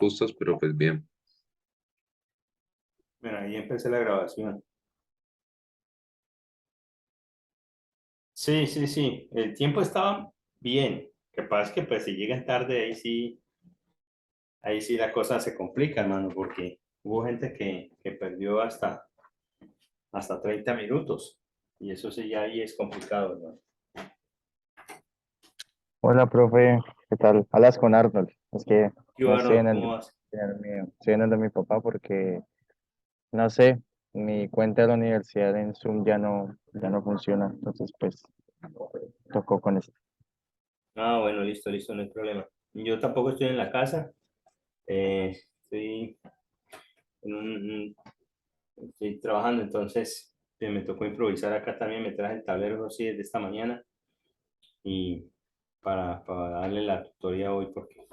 gustos, pero pues bien. Bueno, ahí empecé la grabación. Sí, sí, sí. El tiempo estaba bien. Lo que pasa es que pues si llegan tarde, ahí sí la cosa se complica, hermano, porque hubo gente que perdió hasta 30 minutos. Y eso sí ya ahí es complicado, hermano. Hola, profe, ¿qué tal? Hablas con Arnold. Es que ¿Qué no hubo, estoy Arnold? en el, ¿Cómo vas? estoy en el de mi papá porque, no sé, mi cuenta de la universidad en Zoom ya no funciona. Entonces, pues, tocó con esto. Ah, bueno, listo, listo, no hay problema. Yo tampoco estoy en la casa. Estoy, en estoy trabajando, entonces me tocó improvisar acá también. Me traje el tablero así desde esta mañana y para darle la tutoría hoy porque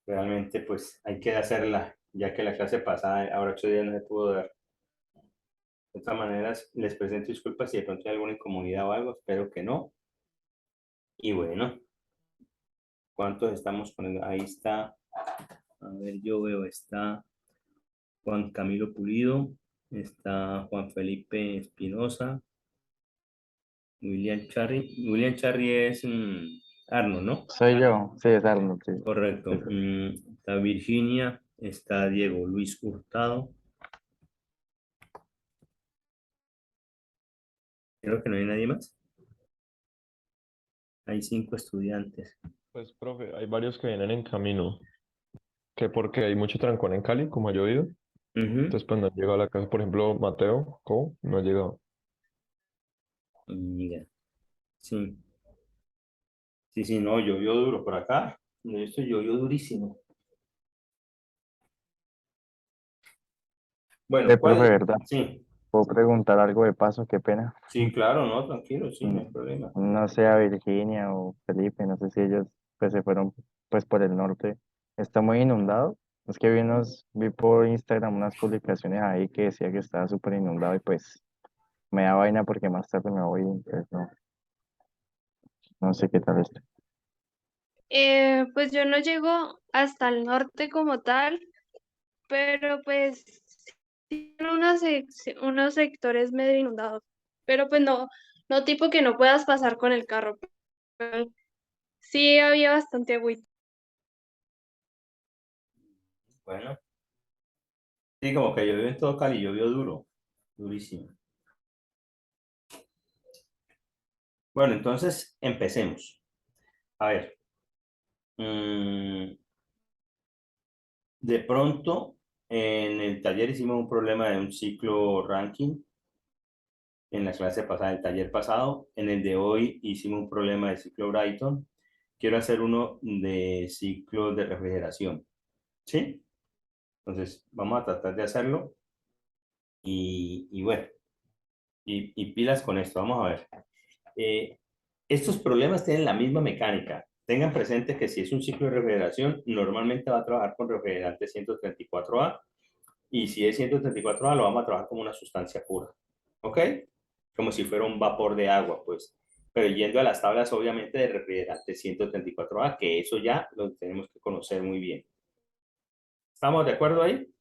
realmente pues hay que hacerla, ya que la clase pasada, ahora 8 días no se pudo dar. De todas maneras, les presento disculpas si de pronto hay alguna incomodidad o algo, espero que no. Y bueno, ¿cuántos estamos poniendo? Ahí está, a ver, yo veo, está Juan Camilo Pulido, está Juan Felipe Espinosa, William Charry. William Charry es Arno, ¿no? Soy yo, sí, es Arnold, sí. Correcto. Sí. Está Virginia, está Diego Luis Hurtado. Creo que no hay nadie más. Hay 5 estudiantes. Pues, profe, hay varios que vienen en camino, que porque hay mucho trancón en Cali, como ha llovido, Ujú. entonces pues no han llegado a la casa, por ejemplo, Mateo, ¿cómo? No ha llegado. Mira, sí, sí, sí, no, llovió duro por acá. No, esto llovió durísimo. Bueno, Profe, ¿cuál? ¿verdad? Sí, ¿Puedo preguntar algo de paso? Qué pena. sí, claro, no, tranquilo, sí, no Mm, hay problema. No sé, a Virginia o Felipe, no sé si ellos pues se fueron pues por el norte. Está muy inundado. Es que vi por Instagram unas publicaciones ahí que decía que estaba súper inundado y pues me da vaina porque más tarde me voy, entonces no sé qué tal está. Pues yo no llego hasta el norte como tal, pero pues sí en unos sectores medio inundados, pero pues no, no tipo que no puedas pasar con el carro. Pero sí había bastante agüita. Bueno, sí, como que llovió en todo Cali, llovió duro, durísimo. Bueno, entonces empecemos. A ver, mm, de pronto en el taller hicimos un problema de un ciclo ranking en la clase pasada, el taller pasado. En el de hoy hicimos un problema de ciclo Brighton. Quiero hacer uno de ciclo de refrigeración, ¿sí? Entonces, vamos a tratar de hacerlo y bueno, y pilas con esto. Vamos a ver. Eh, Estos problemas tienen la misma mecánica. Tengan presente que si es un ciclo de refrigeración, normalmente va a trabajar con refrigerante 134A y si es 134A lo vamos a trabajar como una sustancia pura. ¿Ok? Como si fuera un vapor de agua, pues. Pero yendo a las tablas, obviamente, de refrigerante 134A, que eso ya lo tenemos que conocer muy bien. ¿Estamos de acuerdo ahí?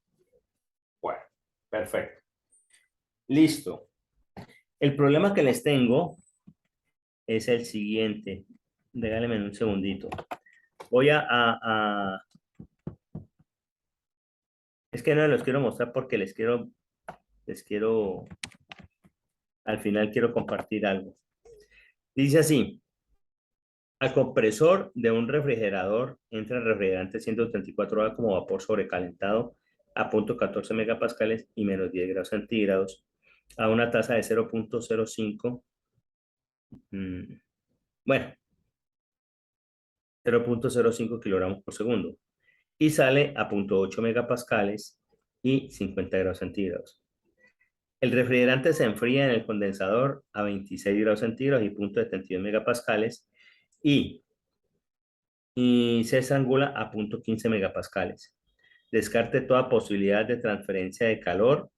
Bueno, perfecto. Listo. El problema que les tengo es el siguiente. Regálenme un segundito. Voy es que no los quiero mostrar porque al final quiero compartir algo. Dice así, al compresor de un refrigerador entra el refrigerante 134A como vapor sobrecalentado a punto 14 megapascales y menos 10 grados centígrados a una tasa de 0.05, bueno, 0.05 kilogramos por segundo y sale a 0.8 megapascales y 50 grados centígrados. El refrigerante se enfría en el condensador a 26 grados centígrados y 0.72 megapascales y, y se estrangula a 0.15 megapascales. Descarte toda posibilidad de transferencia de calor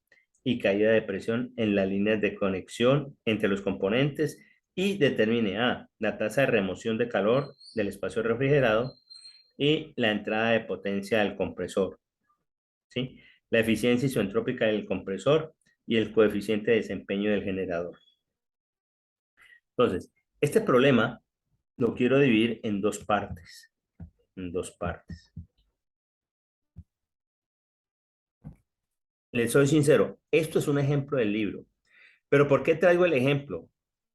y caída de presión en las líneas de conexión entre los componentes y determine A, la tasa de remoción de calor del espacio refrigerado, y la entrada de potencia del compresor, ¿sí? La eficiencia isentrópica del compresor y el coeficiente de desempeño del generador. Entonces, este problema lo quiero dividir en dos partes. En dos partes. Les soy sincero, esto es un ejemplo del libro. ¿Pero por qué traigo el ejemplo?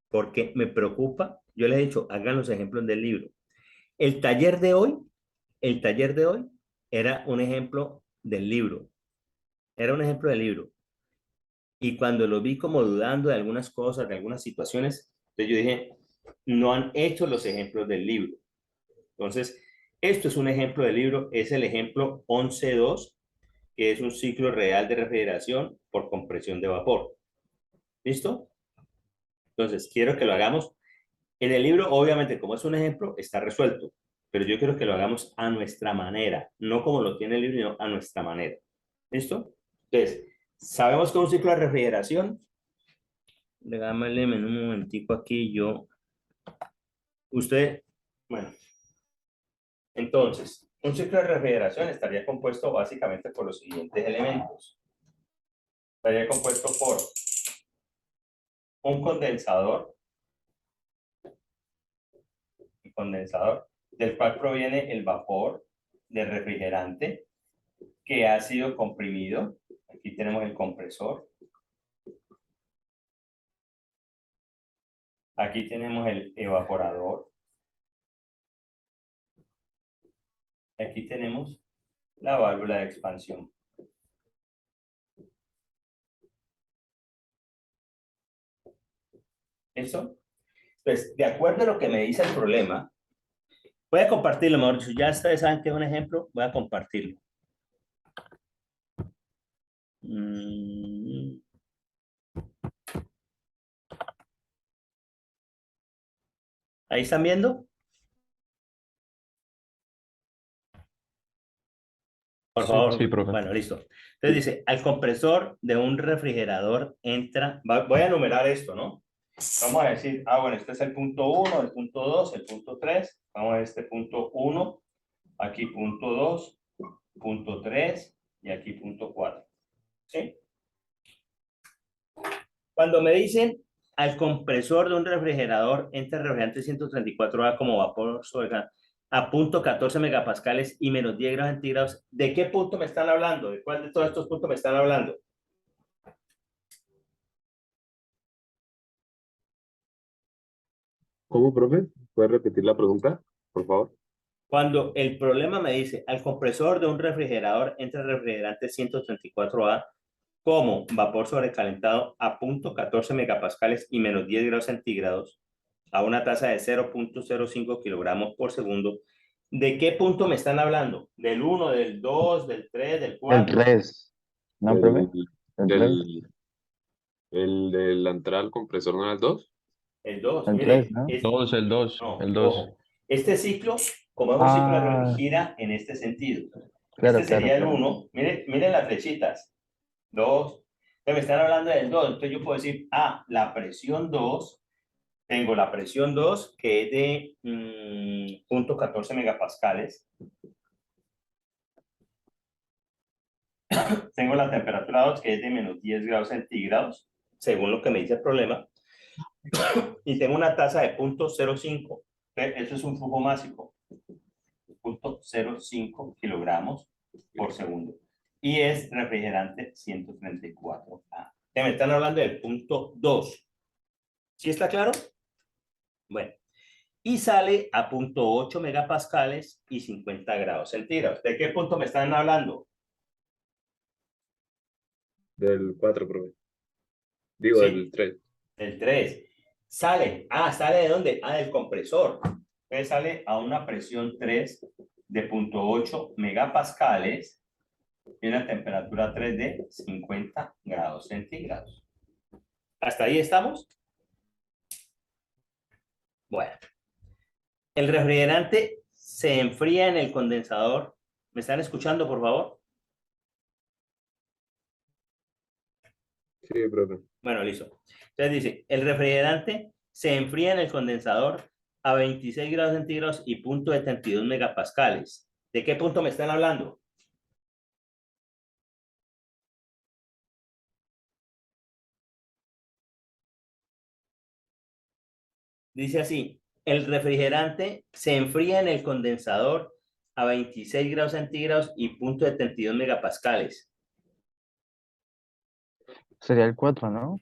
Porque me preocupa. Yo les he dicho, hagan los ejemplos del libro. El taller de hoy, el taller de hoy era un ejemplo del libro. Era un ejemplo del libro. Y cuando lo vi como dudando de algunas cosas, de algunas situaciones, entonces yo dije, no han hecho los ejemplos del libro. Entonces, esto es un ejemplo del libro, es el ejemplo 11.2, que es un ciclo real de refrigeración por compresión de vapor. ¿Listo? Entonces, quiero que lo hagamos. En el libro, obviamente, como es un ejemplo, está resuelto, pero yo quiero que lo hagamos a nuestra manera, no como lo tiene el libro, sino a nuestra manera. ¿Listo? Entonces, sabemos que un ciclo de refrigeración, déjame un momentico aquí, bueno, entonces, un ciclo de refrigeración estaría compuesto básicamente por los siguientes elementos. Estaría compuesto por un condensador del cual proviene el vapor del refrigerante que ha sido comprimido. Aquí tenemos el compresor. Aquí tenemos el evaporador. Aquí tenemos la válvula de expansión. ¿Eso? Pues, de acuerdo a lo que me dice el problema, voy a compartirlo, mejor dicho, ya ustedes saben que es un ejemplo, voy a compartirlo. ¿Ahí están viendo? Por favor. Sí, profe. Bueno, listo. Entonces dice, al compresor de un refrigerador entra, voy a enumerar esto, ¿no? Vamos a decir, bueno, este es el punto 1, el punto 2, el punto 3. Vamos a este punto 1, aquí punto 2, punto 3 y aquí punto 4. ¿Sí? Cuando me dicen al compresor de un refrigerador entra el refrigerante 134A como vapor sobre a punto 14 megapascales y menos 10 grados centígrados, ¿de qué punto me están hablando? ¿De cuál de todos estos puntos me están hablando? ¿Cómo, profe? ¿Puedes repetir la pregunta, por favor? Cuando el problema me dice al compresor de un refrigerador entra el refrigerante 134A como vapor sobrecalentado a punto 14 megapascales y menos 10 grados centígrados a una tasa de 0.05 kilogramos por segundo, ¿de qué punto me están hablando? ¿Del 1, del 2, del 3, del El 4? 3. ¿No, profe? El 3. De la entrada al compresor no era el 2. El 2, El mire. 3, ¿no? Es, El 2, no, el 2. ojo. Este ciclo, como es un ciclo de Ah, gira en este sentido. claro, Este sería claro, el claro. 1. Miren las flechitas. 2. Entonces me están hablando del 2. Entonces yo puedo decir, la presión 2. Tengo la presión 2, que es de 0.14 megapascales. Tengo la temperatura 2, que es de menos 10 grados centígrados, según lo que me dice el problema. Y tengo una tasa de 0.05. Eso es un flujo másico. 0.05 kilogramos por segundo. Y es refrigerante 134A. Me están hablando del punto 2. ¿Sí está claro? Bueno. Y sale a 0.8 megapascales y 50 grados centígrados. ¿De qué punto me están hablando? Del 4, profe. Digo, ¿Sí? del 3. Del 3. Sale. ¿Sale de dónde? Del compresor. Entonces sale a una presión 3 de 0.8 megapascales y una temperatura 3 de 50 grados centígrados. ¿Hasta ahí estamos? Bueno. El refrigerante se enfría en el condensador. ¿Me están escuchando, por favor? Sí, profe. Bueno, listo. Entonces dice, el refrigerante se enfría en el condensador a 26 grados centígrados y 0.72 megapascales. ¿De qué punto me están hablando? Dice así, el refrigerante se enfría en el condensador a 26 grados centígrados y 0.72 megapascales. Sería el 4, ¿no?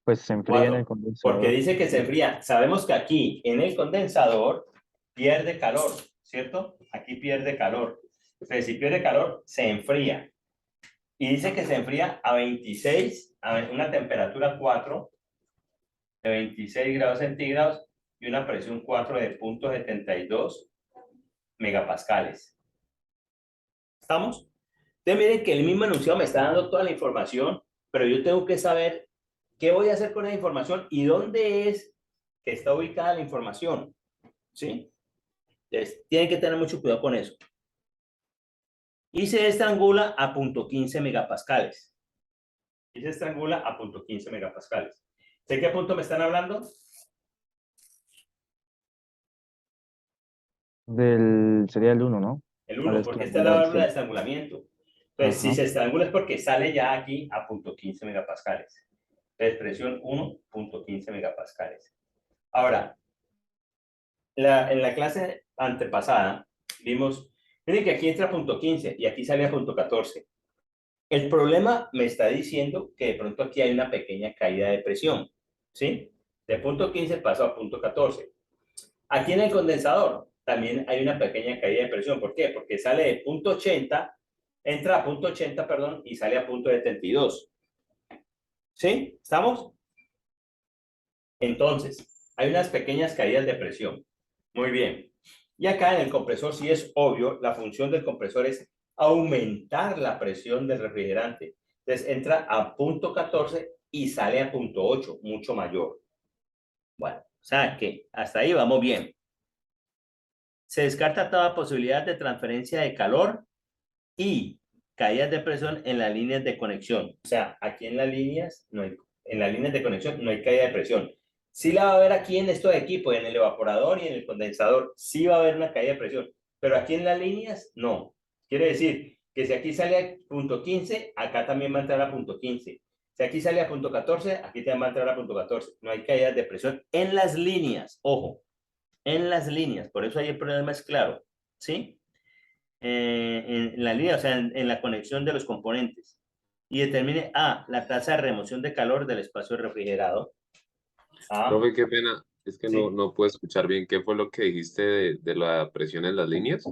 Pues se enfría en el Porque condensador. dice que se enfría. Sabemos que aquí en el condensador pierde calor, ¿cierto? Aquí pierde calor. Entonces, si pierde calor, se enfría. Y dice que se enfría a 26, a una temperatura 4, de 26 grados centígrados y una presión 4 de 0.72 megapascales. ¿Estamos? Entonces miren que el mismo enunciado me está dando toda la información, pero yo tengo que saber qué voy a hacer con esa información y dónde es que está ubicada la información. ¿Sí? Entonces, tienen que tener mucho cuidado con eso. Y se estrangula a 0.15 megapascales. Y se estrangula a 0.15 megapascales. ¿De qué punto me están hablando? Sería el 1, ¿no? El Al 1, porque esta es la válvula de estrangularse. estrangulamiento. Entonces, si Ajá. se estrangula es porque sale ya aquí a 0.15 megapascales. Entonces, presión 1.15 megapascales. Ahora, en la clase antepasada vimos, miren que aquí entra 0.15 y aquí sale a 0.14. El problema me está diciendo que de pronto aquí hay una pequeña caída de presión, ¿sí? De 0.15 pasó a 0.14. Aquí en el condensador también hay una pequeña caída de presión. ¿Por qué? Porque sale de 0.80, entra a 0.80, perdón, y sale a 0.72. ¿Sí? ¿Estamos? Entonces, hay unas pequeñas caídas de presión. Muy bien. Y acá en el compresor sí es obvio, la función del compresor es aumentar la presión del refrigerante. Entonces entra a 0.14 y sale a 0.8, mucho mayor. Bueno, o sea que hasta ahí vamos bien. Se descarta toda posibilidad de transferencia de calor y caídas de presión en las líneas de conexión. O sea, aquí en las líneas, en las líneas de conexión no hay caída de presión. Sí la va a haber aquí en estos equipos, en el evaporador y en el condensador. Sí va a haber una caída de presión. Pero aquí en las líneas, no. Quiere decir que si aquí sale a 0.15, acá también va a entrar a 0.15. Si aquí sale a 0.14, aquí también va a entrar a 0.14. No hay caídas de presión en las líneas. Ojo, en las líneas. Por eso ahí el problema es claro. ¿Sí? En la línea, o sea, en la conexión de los componentes. Y determine A, la tasa de remoción de calor del espacio refrigerado. A, Profe, qué pena. Es que sí. no puedo escuchar bien. ¿Qué fue lo que dijiste de la presión en las líneas?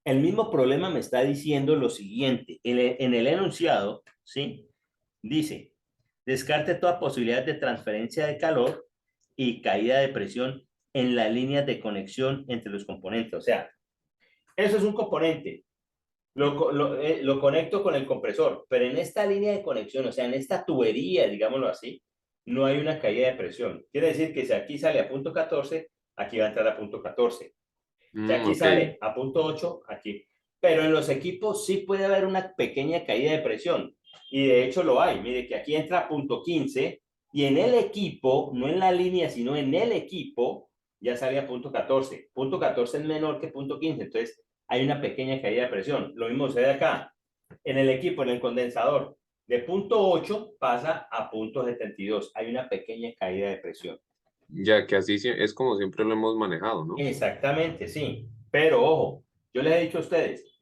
El mismo problema me está diciendo lo siguiente. En el enunciado, ¿sí? Dice, descarte toda posibilidad de transferencia de calor y caída de presión en las líneas de conexión entre los componentes. O sea, eso es un componente. Lo conecto con el compresor, pero en esta línea de conexión, o sea, en esta tubería, digámoslo así, no hay una caída de presión. Quiere decir que si aquí sale a 0.14, aquí va a entrar a 0.14. Si aquí Ok. sale a 0.8, aquí. Pero en los equipos sí puede haber una pequeña caída de presión. Y de hecho lo hay. Mire que aquí entra a 0.15 y en el equipo, no en la línea, sino en el equipo, ya sale a 0.14. 0.14 es menor que 0.15. Entonces hay una pequeña caída de presión. Lo mismo sucede acá. En el equipo, en el condensador, de 0.8 pasa a 0.72. Hay una pequeña caída de presión. Ya que así es como siempre lo hemos manejado, ¿no? Exactamente, sí. Pero ojo, yo les he dicho a ustedes,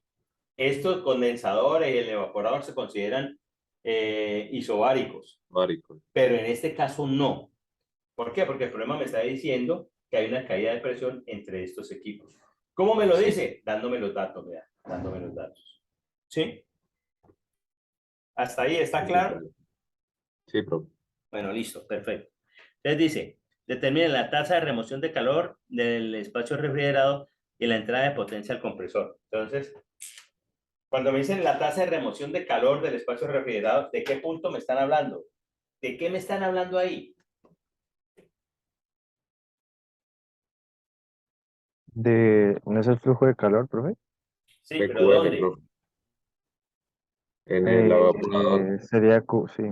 estos condensadores y el evaporador se consideran isobáricos, Bárico. pero en este caso no. ¿Por qué? Porque el problema me está diciendo que hay una caída de presión entre estos equipos. ¿Cómo me lo Sí. dice? Dándome los datos, vea, dándome los datos. ¿Sí? ¿Hasta ahí está claro? Sí, profe. Bueno, listo, perfecto. Entonces dice, determine la tasa de remoción de calor del espacio refrigerado y la entrada de potencia al compresor. Entonces, cuando me dicen la tasa de remoción de calor del espacio refrigerado, ¿de qué punto me están hablando? ¿De qué me están hablando ahí? ¿No es el flujo de calor, profe? Sí, pero PQR, ¿dónde? profe. En el evaporador. Sería Q, sí.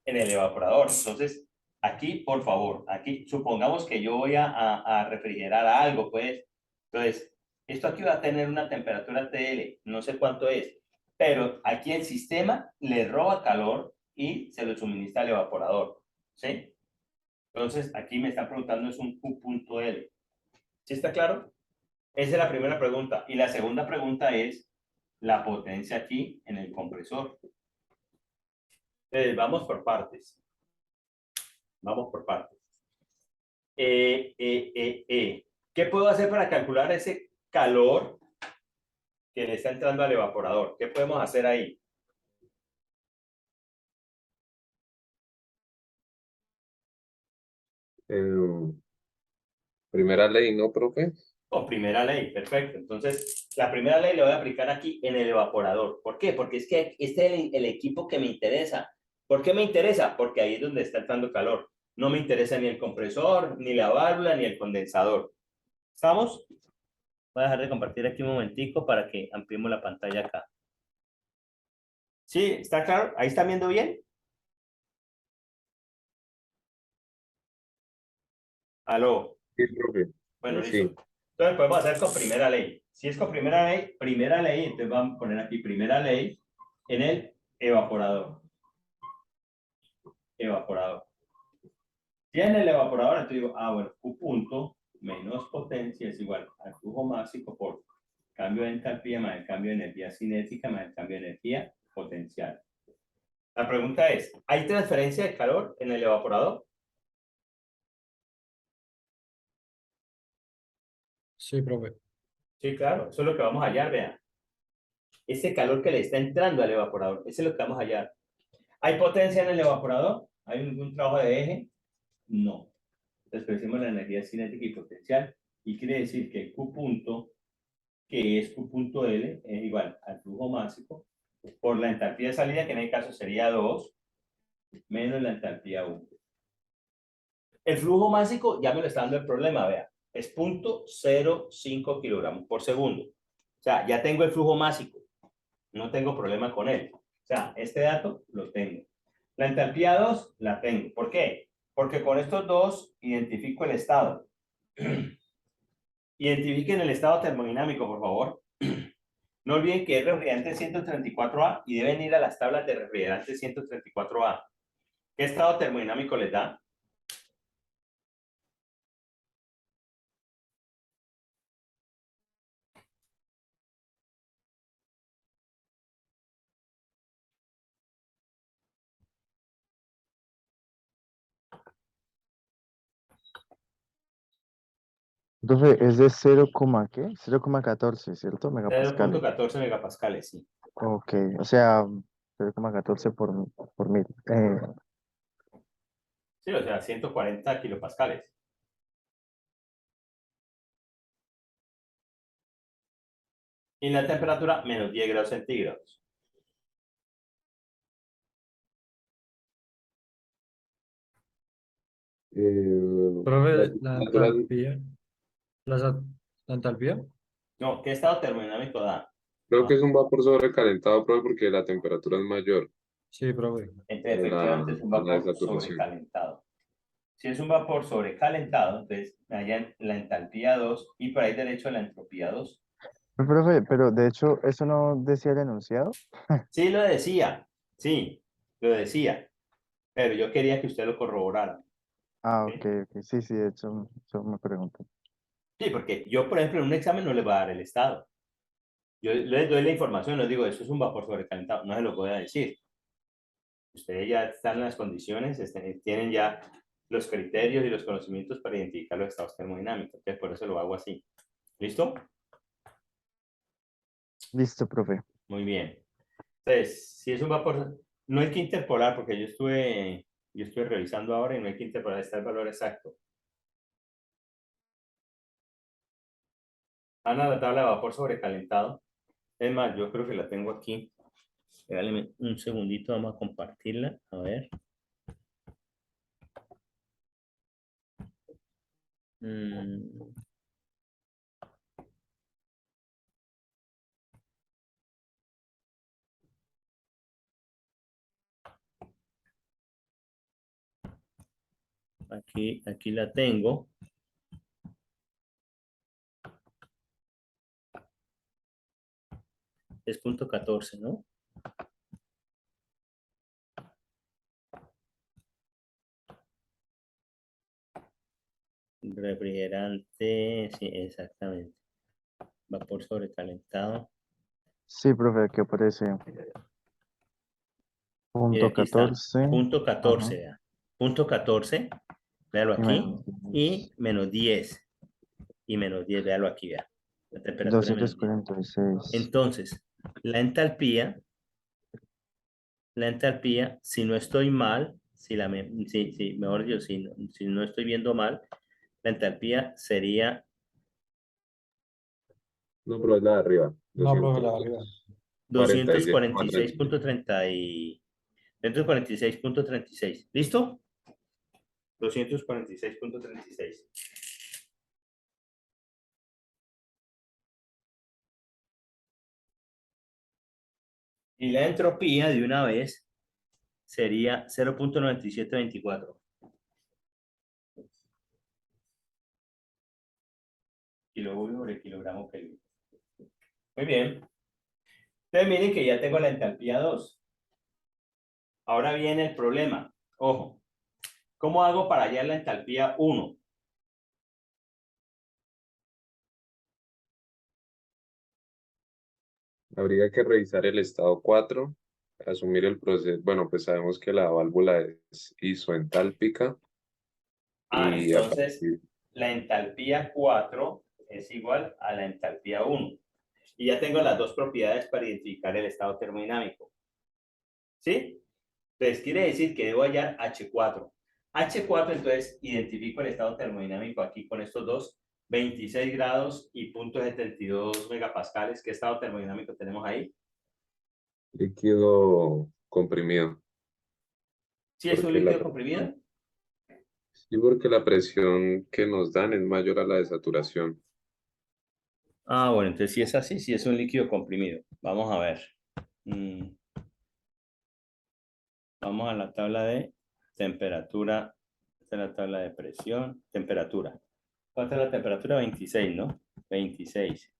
En el evaporador. Entonces, aquí, por favor, aquí, supongamos que yo voy a refrigerar algo, pues. Entonces, Esto aquí va a tener una temperatura TL, no sé cuánto es, pero aquí el sistema le roba calor y se lo suministra al evaporador, ¿sí? Entonces, aquí me están preguntando es un Q.L. ¿Sí está claro? Esa es la primera pregunta. Y la segunda pregunta es la potencia aquí en el compresor. Vamos por partes. Vamos por partes. ¿Qué puedo hacer para calcular ese calor que le está entrando al evaporador? ¿Qué podemos hacer ahí? Eh, primera ley, ¿no, profe? Oh, primera ley, perfecto. Entonces, la primera ley la voy a aplicar aquí en el evaporador. ¿Por qué? Porque es que este es el equipo que me interesa. ¿Por qué me interesa? Porque ahí es donde está entrando calor. No me interesa ni el compresor, ni la válvula, ni el condensador. ¿Estamos? Voy a dejar de compartir aquí un momentico para que ampliemos la pantalla acá. ¿Sí? ¿Está claro? ¿Ahí están viendo bien? ¿Aló? Sí, profe. Bueno, Sí. listo. Entonces podemos hacer con primera ley. Si es con primera ley, entonces vamos a poner aquí primera ley en el evaporador. Evaporador. Si en el evaporador, entonces digo, bueno, Q punto menos potencia es igual al flujo máximo por cambio de entalpía más el cambio de energía cinética más el cambio de energía potencial. La pregunta es, ¿hay transferencia de calor en el evaporador? Sí, profe. Sí, claro, eso es lo que vamos a hallar, vean. Ese calor que le está entrando al evaporador, eso es lo que vamos a hallar. ¿Hay potencia en el evaporador? ¿Hay algún trabajo de eje? No. Entonces decimos la energía cinética y potencial y quiere decir que Q punto, que es Q punto L, es igual al flujo máximo por la entalpía de salida, que en el caso sería 2, menos la entalpía 1. El flujo máximo ya me lo está dando el problema, vea, es 0.05 kilogramos por segundo. O sea, ya tengo el flujo máximo, no tengo problema con él. O sea, este dato lo tengo. La entalpía 2 la tengo. ¿Por qué? Porque con estos dos identifico el estado. Identifiquen el estado termodinámico, por favor. No olviden que es refrigerante 134A y deben ir a las tablas de refrigerante 134A. ¿Qué estado termodinámico les da? Profe, es de 0, ¿qué? 0,14, ¿cierto? Megapascales. 0.14 megapascales, sí. Ok, o sea, 0,14 por mil. Sí, o sea, 140 kilopascales. Y la temperatura, menos 10 grados centígrados. Profe, la Natural, entalpía. La, sa- la entalpía. No, ¿qué estado termodinámico da? creo que es un vapor sobrecalentado, profe, porque la temperatura es mayor Sí, profe. a Efectivamente es un a la vapor desaturación. sobrecalentado. Si es un vapor sobrecalentado, entonces allá la entalpía 2 y por ahí derecho a la entropía 2. Profe, pero de hecho, ¿eso no decía el enunciado? Sí, lo decía, sí, lo decía, pero yo quería que usted lo corroborara. Ah, ok, ¿Sí? ok. Sí, sí, de hecho, eso me pregunto. Sí, porque yo, por ejemplo, en un examen no le voy a dar el estado. Yo les doy la información, les digo, eso es un vapor sobrecalentado, no se lo voy a decir. Ustedes ya están en las condiciones, tienen ya los criterios y los conocimientos para identificar los estados termodinámicos. Entonces, por eso lo hago así. ¿Listo? Listo, profe. Muy bien. Entonces, si es un vapor, no hay que interpolar porque yo estoy revisando ahora y no hay que interpolar, está el valor exacto. Ana, la tabla de vapor sobrecalentado. Es más, yo creo que la tengo aquí. Regáleme un segundito, vamos a compartirla. A ver. Mm, aquí la tengo. es 0.14, ¿no? Refrigerante, sí, exactamente. Vapor sobrecalentado. Sí, profe, aquí aparece Y punto aquí está, 14. punto Ajá. 14, vea. Punto 14, véalo Y aquí, menos y menos 10. Y menos 10, véalo aquí, vea. La temperatura menos 10. 246. Entonces, la entalpía, si no estoy mal, mejor dicho, si no estoy viendo mal, la entalpía sería No, pero es la de arriba. No, profe, la de arriba. 246,36. 246.36. ¿Listo? 246.36. Y la entropía de una vez sería 0.9724 kilojulios por el kilogramo Kelvin. Muy bien. Entonces miren que ya tengo la entalpía 2. Ahora viene el problema. Ojo. ¿Cómo hago para hallar la entalpía 1? Habría que revisar el estado 4, asumir el proceso. Bueno, pues sabemos que la válvula es isoentálpica y a Entonces partir la entalpía 4 es igual a la entalpía 1. Y ya tengo las dos propiedades para identificar el estado termodinámico. ¿Sí? Entonces quiere decir que debo hallar H4. H4, entonces, identifico el estado termodinámico aquí con estos dos, 26 grados y 0.72 megapascales. ¿Qué estado termodinámico tenemos ahí? líquido comprimido. ¿Sí es un Porque la líquido comprimido? presión, sí, porque la presión que nos dan es mayor a la de saturación. Bueno, entonces si es así, si es un líquido comprimido. Vamos a ver. Vamos a la tabla de temperatura. Esta es la tabla de presión. Temperatura. ¿Cuánta es la temperatura? 26, ¿no? 26.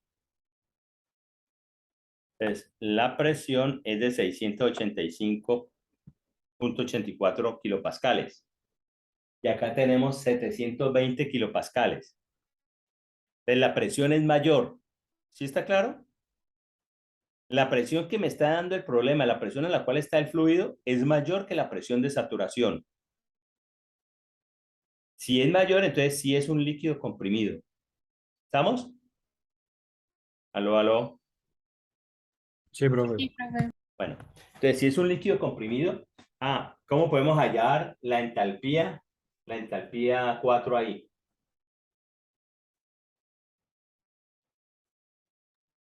Entonces, la presión es de 685.84 kilopascales. Y acá tenemos 720 kilopascales. Entonces, la presión es mayor. ¿Sí está claro? La presión que me está dando el problema, la presión en la cual está el fluido, es mayor que la presión de saturación. Si es mayor, entonces sí es un líquido comprimido. ¿Estamos? Aló, aló. Sí, profe. Sí, profe. Bueno, entonces si es un líquido comprimido, ¿cómo podemos hallar la entalpía? La entalpía 4 ahí.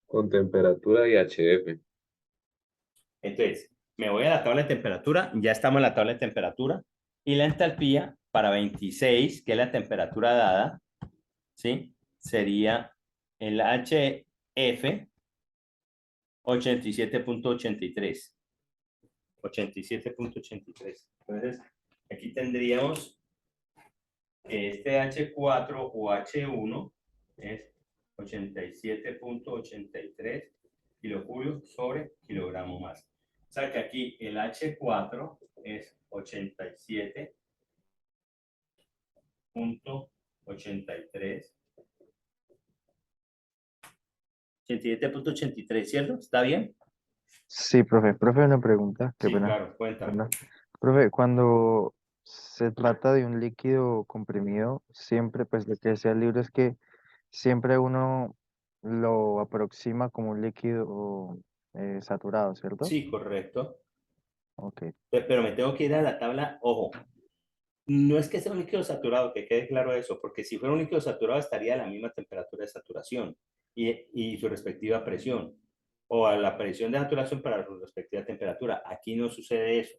Con temperatura y HF. Entonces, me voy a la tabla de temperatura, ya estamos en la tabla de temperatura, y la entalpía para 26, que es la temperatura dada, ¿sí? Sería el HF 87.83. 87.83. Entonces, aquí tendríamos que este H4 o H1 es 87.83 kilojulios sobre kilogramo más. O sea que aquí el H4 es 87.83. 87.83, ¿cierto? ¿Está bien? Sí, profe. Profe, una pregunta. Qué Sí, pena. claro, cuéntame. ¿Verdad? Profe, cuando se trata de un líquido comprimido, siempre, pues lo que decía el libro es que siempre uno lo aproxima como un líquido saturado, ¿cierto? Sí, correcto. Ok. Pero me tengo que ir a la tabla, ojo, no es que sea un líquido saturado, que quede claro eso, porque si fuera un líquido saturado estaría a la misma temperatura de saturación y su respectiva presión, o a la presión de saturación para su respectiva temperatura. Aquí no sucede eso,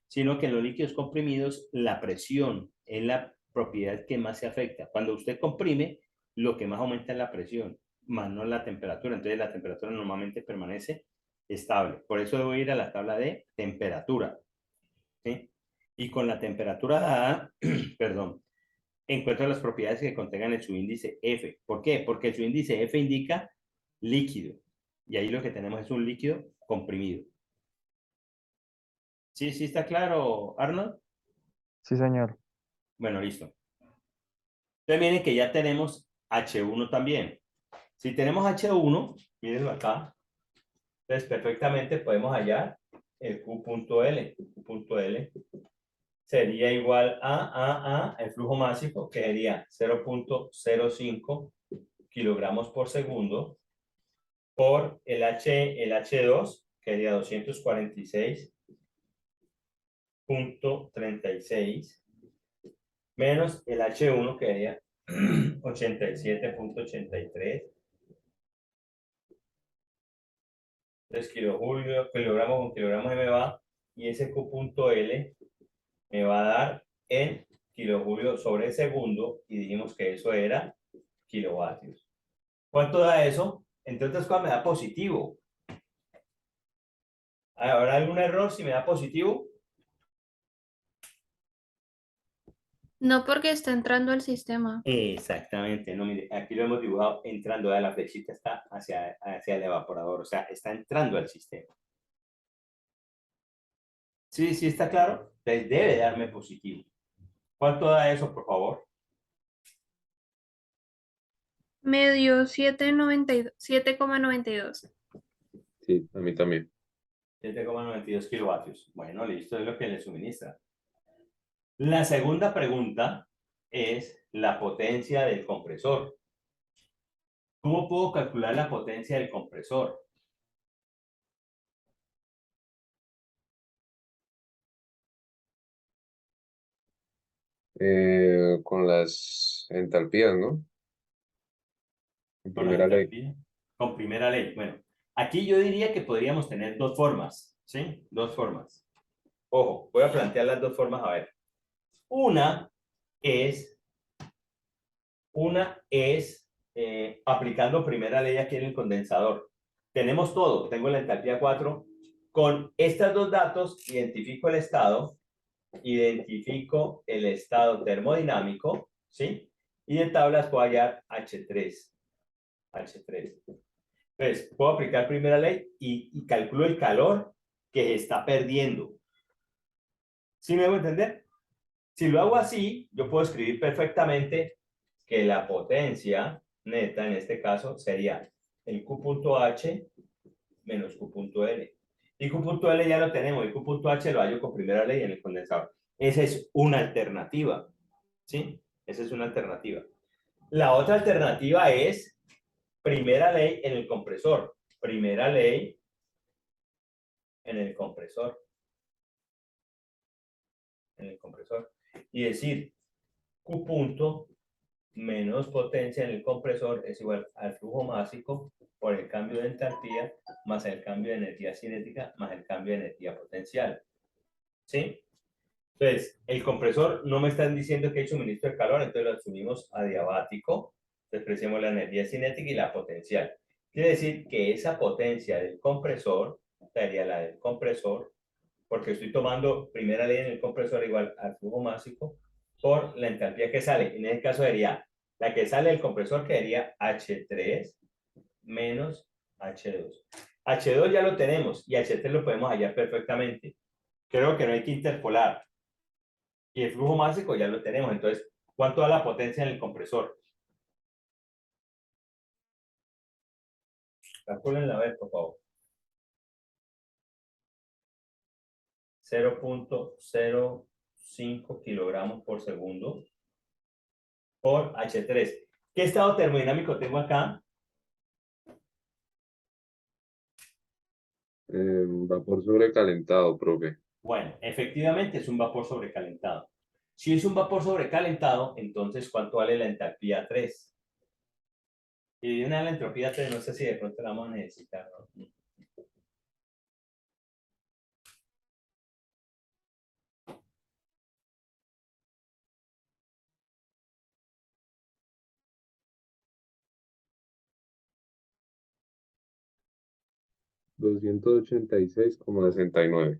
sino que en los líquidos comprimidos la presión es la propiedad que más se afecta. Cuando usted comprime, lo que más aumenta es la presión, más no la temperatura. Entonces la temperatura normalmente permanece estable. Por eso debo ir a la tabla de temperatura. ¿Sí? Y con la temperatura dada, perdón, encuentro las propiedades que contengan el subíndice F. ¿Por qué? Porque el subíndice F indica líquido. Y ahí lo que tenemos es un líquido comprimido. ¿Sí, sí está claro, Arnold? Sí, señor. Bueno, listo. Entonces miren que ya tenemos H1 también. Si tenemos H1, mírenlo acá. Entonces perfectamente podemos hallar el Q.L. Q.L sería igual a el flujo másico, que sería 0.05 kilogramos por segundo, por el H2, que sería 246.36, menos el H1, que sería 87.83. 3 kilogramos con kilogramos me va, y ese Q.L me va a dar en kilojulios sobre segundo, y dijimos que eso era kilovatios. ¿Cuánto da eso? Entre otras cosas me da positivo. ¿Habrá algún error si me da positivo? No porque está entrando al sistema. Exactamente, no, mire, aquí lo hemos dibujado entrando, la flechita está hacia el evaporador, o sea, está entrando al sistema. Sí, sí está claro, entonces debe darme positivo. ¿Cuánto da eso, por favor? Me dio 7,92. Sí, a mí también. 7,92 kilovatios. Bueno, listo, es lo que le suministra. La segunda pregunta es la potencia del compresor. ¿Cómo puedo calcular la potencia del compresor? Con las entalpías, ¿no? En Con la primera ley. entalpía. Con primera ley. Bueno, aquí yo diría que podríamos tener dos formas, ¿sí? Dos formas. Ojo, voy a plantear las dos formas a ver. Una es aplicando primera ley aquí en el condensador. Tenemos todo. Tengo la entalpía 4. Con estos dos datos identifico el estado termodinámico, ¿sí? Y de tablas puedo hallar H3. Entonces, puedo aplicar primera ley y calculo el calor que está perdiendo. ¿Sí me hago entender? Si lo hago así, yo puedo escribir perfectamente que la potencia neta, en este caso, sería el Q.H menos Q.L. Y Q.L ya lo tenemos, y Q.H lo hallo con primera ley en el condensador. Esa es una alternativa, ¿sí? Esa es una alternativa. La otra alternativa es primera ley en el compresor. Primera ley en el compresor. Y decir Q punto menos potencia en el compresor es igual al flujo másico por el cambio de entalpía más el cambio de energía cinética más el cambio de energía potencial. ¿Sí? Entonces, el compresor no me están diciendo que hay suministro de calor, entonces lo asumimos adiabático. Despreciamos la energía cinética y la potencial. Quiere decir que esa potencia del compresor sería la del compresor, porque estoy tomando primera ley en el compresor igual al flujo másico por la entalpía que sale. En este caso sería la que sale del compresor, que sería H3 menos H2. H2 ya lo tenemos y H3 lo podemos hallar perfectamente. Creo que no hay que interpolar. Y el flujo másico ya lo tenemos. Entonces, ¿cuánto da la potencia en el compresor? Calculenla a ver, por favor. 0.05 kilogramos por segundo por H3. ¿Qué estado termodinámico tengo acá? Vapor sobrecalentado, profe. Bueno, efectivamente es un vapor sobrecalentado. Si es un vapor sobrecalentado, entonces ¿cuánto vale la entalpía 3? Y una la entropía 3, no sé si de pronto la vamos a necesitar, ¿no? 286,69.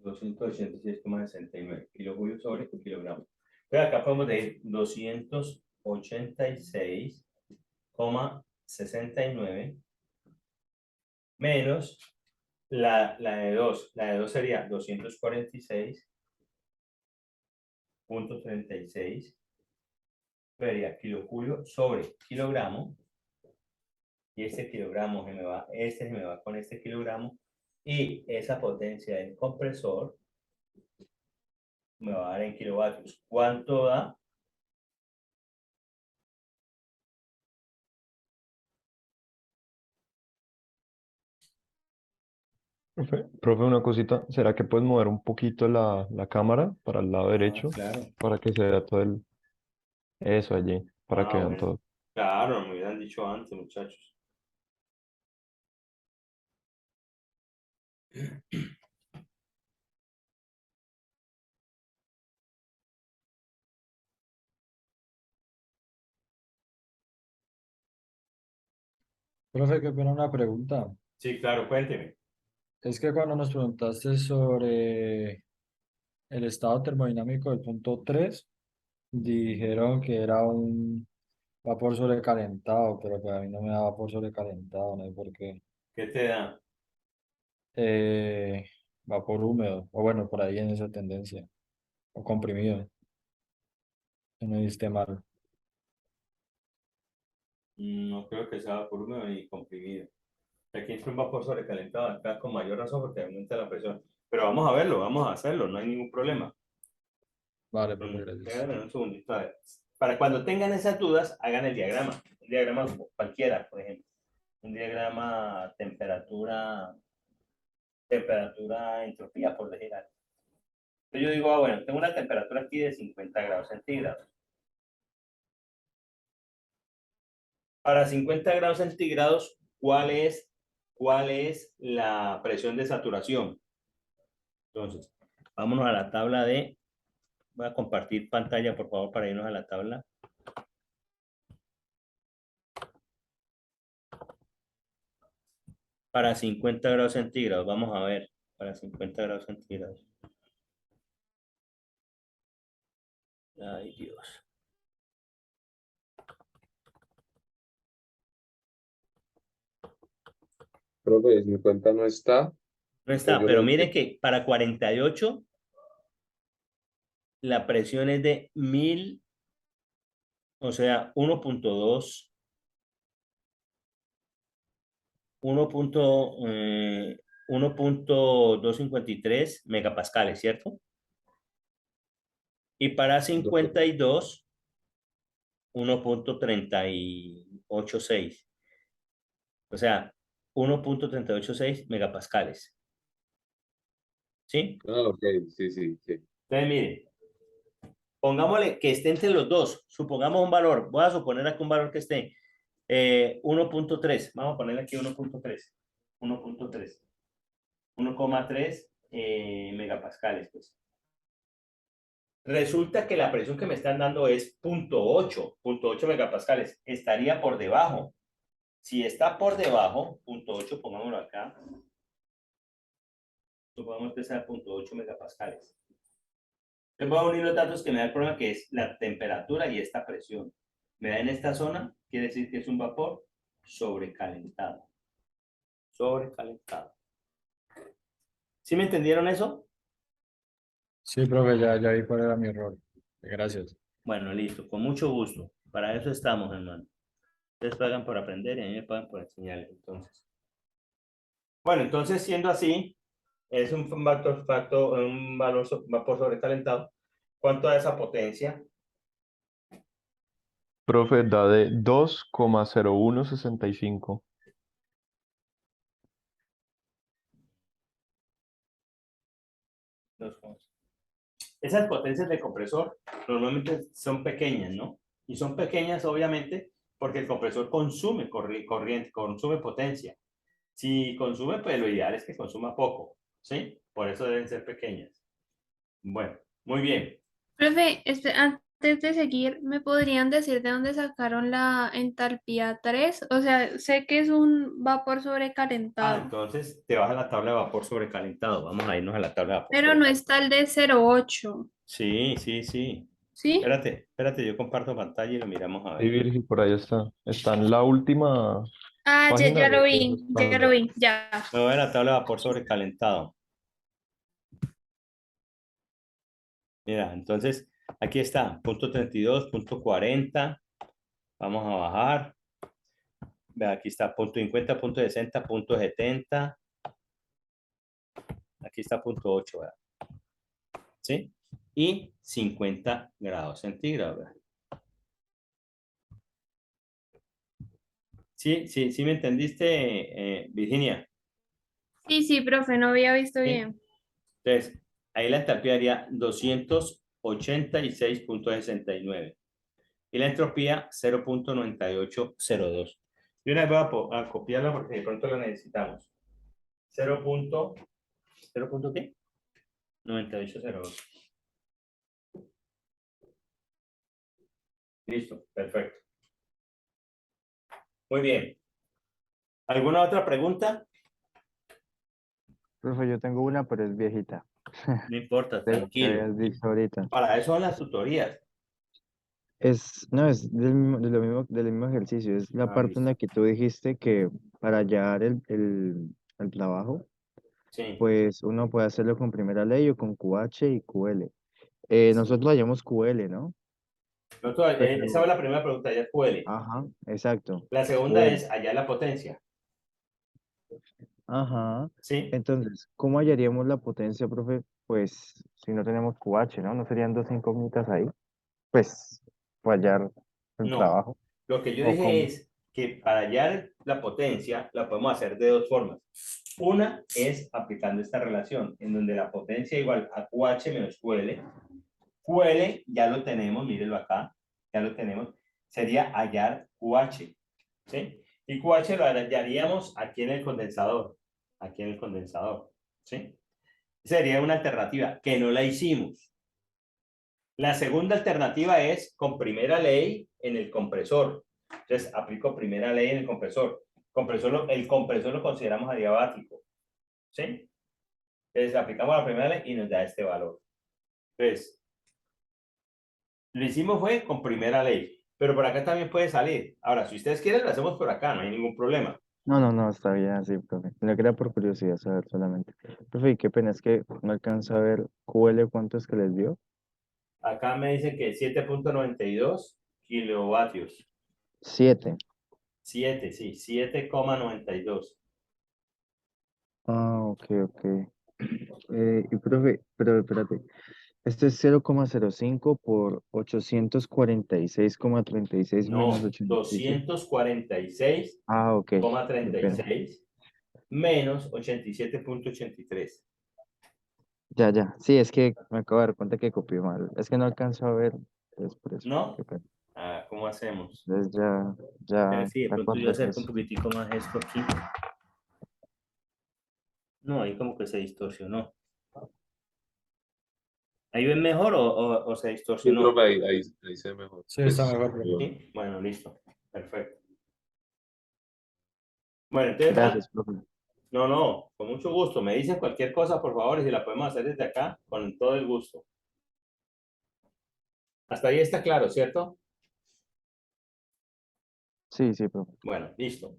286,69 kilojulios sobre kilogramo. Pero acá podemos decir 286,69 69 menos la de 2. La de 2 sería 246.36. Sería kilojoule sobre kilogramo. Y este kilogramo se me va con este kilogramo. Y esa potencia del compresor me va a dar en kilovatios. ¿Cuánto da? Profe, una cosita, ¿será que puedes mover un poquito la cámara para el lado derecho? Claro. Para que se vea todo eso allí, para que vean Bueno. todo. Claro, me hubieran dicho antes, muchachos. Profe, qué pena una pregunta. Sí, claro, cuénteme. Es que cuando nos preguntaste sobre el estado termodinámico del punto 3 dijeron que era un vapor sobrecalentado, pero para mí no me da vapor sobrecalentado, no sé por qué. ¿Qué te da? Eh, Vapor húmedo, o bueno, por ahí en esa tendencia, o comprimido, que no diste mal. No creo que sea vapor húmedo ni comprimido. Aquí entra un vapor sobrecalentado, acá con mayor razón porque aumenta la presión. Pero vamos a verlo, vamos a hacerlo, no hay ningún problema. Vale, profe, gracias. Déjame un segundito, a ver. Para cuando tengan esas dudas, hagan el diagrama. Un diagrama cualquiera, por ejemplo. Un diagrama temperatura, entropía, por decir algo. Entonces yo digo, bueno, tengo una temperatura aquí de 50 grados centígrados. Para 50 grados centígrados, ¿cuál es la presión de saturación? Entonces, vámonos a la tabla de... Voy a compartir pantalla, por favor, para irnos a la tabla. Para 50 grados centígrados, vamos a ver. Para 50 grados centígrados. Ay, Dios. Profe, 50 no está. No está, Yo pero lo mire que que para 48 la presión es de 1000, o sea, 1.2, 1.253 megapascales, ¿cierto? Y para 52, 1.386. O sea, 1.386 megapascales. ¿Sí? Ah, ok, sí, sí, sí. Entonces, mire, pongámosle que esté entre los dos. Supongamos un valor. Voy a suponer aquí un valor que esté 1.3. Vamos a ponerle aquí 1.3. 1.3. 1,3 megapascales, pues. Resulta que la presión que me están dando es 0.8 megapascales. Estaría por debajo. Si está por debajo, 0.8, pongámoslo acá. Supongamos que sea 0.8 megapascales. Le voy a unir los datos que me da el problema, que es la temperatura y esta presión. Me da en esta zona, quiere decir que es un vapor sobrecalentado. Sobrecalentado. ¿Sí me entendieron eso? Sí, profe, ya vi cuál era mi error. Gracias. Bueno, listo, con mucho gusto. Para eso estamos, hermano. Ustedes pagan por aprender y a mí me pagan por enseñarles, entonces. Bueno, entonces, siendo así, es un vapor sobrecalentado. ¿Cuánto da esa potencia? Profe, da de 2,0165. Esas potencias de compresor normalmente son pequeñas, ¿no? Y son pequeñas, obviamente, porque el compresor consume corriente, consume potencia. Si consume, pues lo ideal es que consuma poco, ¿sí? Por eso deben ser pequeñas. Bueno, muy bien. Profe, antes de seguir, ¿me podrían decir de dónde sacaron la entalpía 3? O sea, sé que es un vapor sobrecalentado, Entonces te vas a la tabla de vapor sobrecalentado. Vamos a irnos a la tabla de vapor pero no sobrecalentado. está el de 0,8. Sí, sí, sí. ¿Sí? Espérate, yo comparto pantalla y lo miramos a Sí, ver. Virgi, por ahí está. Está en la última Ah, ya, página ya lo de vi, ya lo respaldo. vi, ya. Me voy a la tabla de vapor sobrecalentado. Mira, entonces, aquí está, punto 32, punto 40. Vamos a bajar. Vea, aquí está, punto 50, punto 60, punto 70. Aquí está punto 8, ¿verdad? ¿Sí? Y 50 grados centígrados, ¿verdad? Sí, me entendiste, Virginia. Sí, sí, profe, no había visto ¿Sí? bien. Entonces, ahí la entalpía haría 286.69 y la entropía 0.9802. Y una vez voy a copiarla porque de pronto la necesitamos. 0. ¿0 qué? 9802. Listo, perfecto. Muy bien. ¿Alguna otra pregunta? Profe, yo tengo una, pero es viejita. No importa, De lo que tranquilo. habías dicho ahorita. Para eso son las tutorías. No, es del mismo ejercicio. Es la Ah, parte en listo. la que tú dijiste que para hallar el trabajo, Sí. pues uno puede hacerlo con primera ley o con QH y QL. Nosotros hallamos QL, ¿no? Esa Pero, fue la primera pregunta, ya QL. ajá, exacto. La segunda QL. es allá la potencia. Ajá. Sí. Entonces, ¿cómo hallaríamos la potencia, profe? Pues si no tenemos QH, ¿no? ¿No serían dos incógnitas ahí? Pues, para hallar el No. trabajo. Lo que yo ¿O dije cómo? es que para hallar la potencia la podemos hacer de dos formas. Una es aplicando esta relación, en donde la potencia igual a QH menos QL. QL ya lo tenemos, mírenlo acá, ya lo tenemos. Sería hallar QH, ¿sí? Y QH lo hallaríamos aquí en el condensador, ¿sí? Sería una alternativa que no la hicimos. La segunda alternativa es con primera ley en el compresor. Entonces, aplico primera ley en el compresor. El compresor lo consideramos adiabático, ¿sí? Entonces, aplicamos la primera ley y nos da este valor. Entonces, lo hicimos fue con primera ley, pero por acá también puede salir. Ahora, si ustedes quieren, lo hacemos por acá, no hay ningún problema. No, está bien así, profe. Lo que era por curiosidad saber solamente. Profe, y qué pena, es que no alcanzo a ver QL cuánto es que les dio. Acá me dicen que 7.92 kilovatios. 7. 7, sí, 7,92. Ah, ok. Y profe, pero espérate. Esto es 0,05 por 846,36 menos No, 87. 246 Ah, ok. Qué pena. 36 menos 87.83. Ya. Sí, es que me acabo de dar cuenta que copié mal. Es que no alcanzo a ver. Es por eso. ¿No? Qué pena. Ah, ¿cómo hacemos? Entonces Pero ya sí, de pronto yo encontré acerco un eso. poquitico más esto aquí. No, ahí como que se distorsionó. ¿Ahí ven mejor o se Sí, distorsionó? profe, ahí se ve mejor. Sí, está Pues, mejor, profe. Sí, bueno, listo. Perfecto. Bueno, entonces, Gracias, profe. no, con mucho gusto. Me dicen cualquier cosa, por favor, y si la podemos hacer desde acá, con todo el gusto. Hasta ahí está claro, ¿cierto? Sí, profe. Bueno, listo.